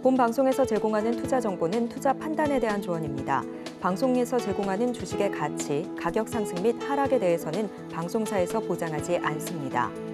본 방송에서 제공하는 투자 정보는 투자 판단에 대한 조언입니다. 방송에서 제공하는 주식의 가치, 가격 상승 및 하락에 대해서는 방송사에서 보장하지 않습니다.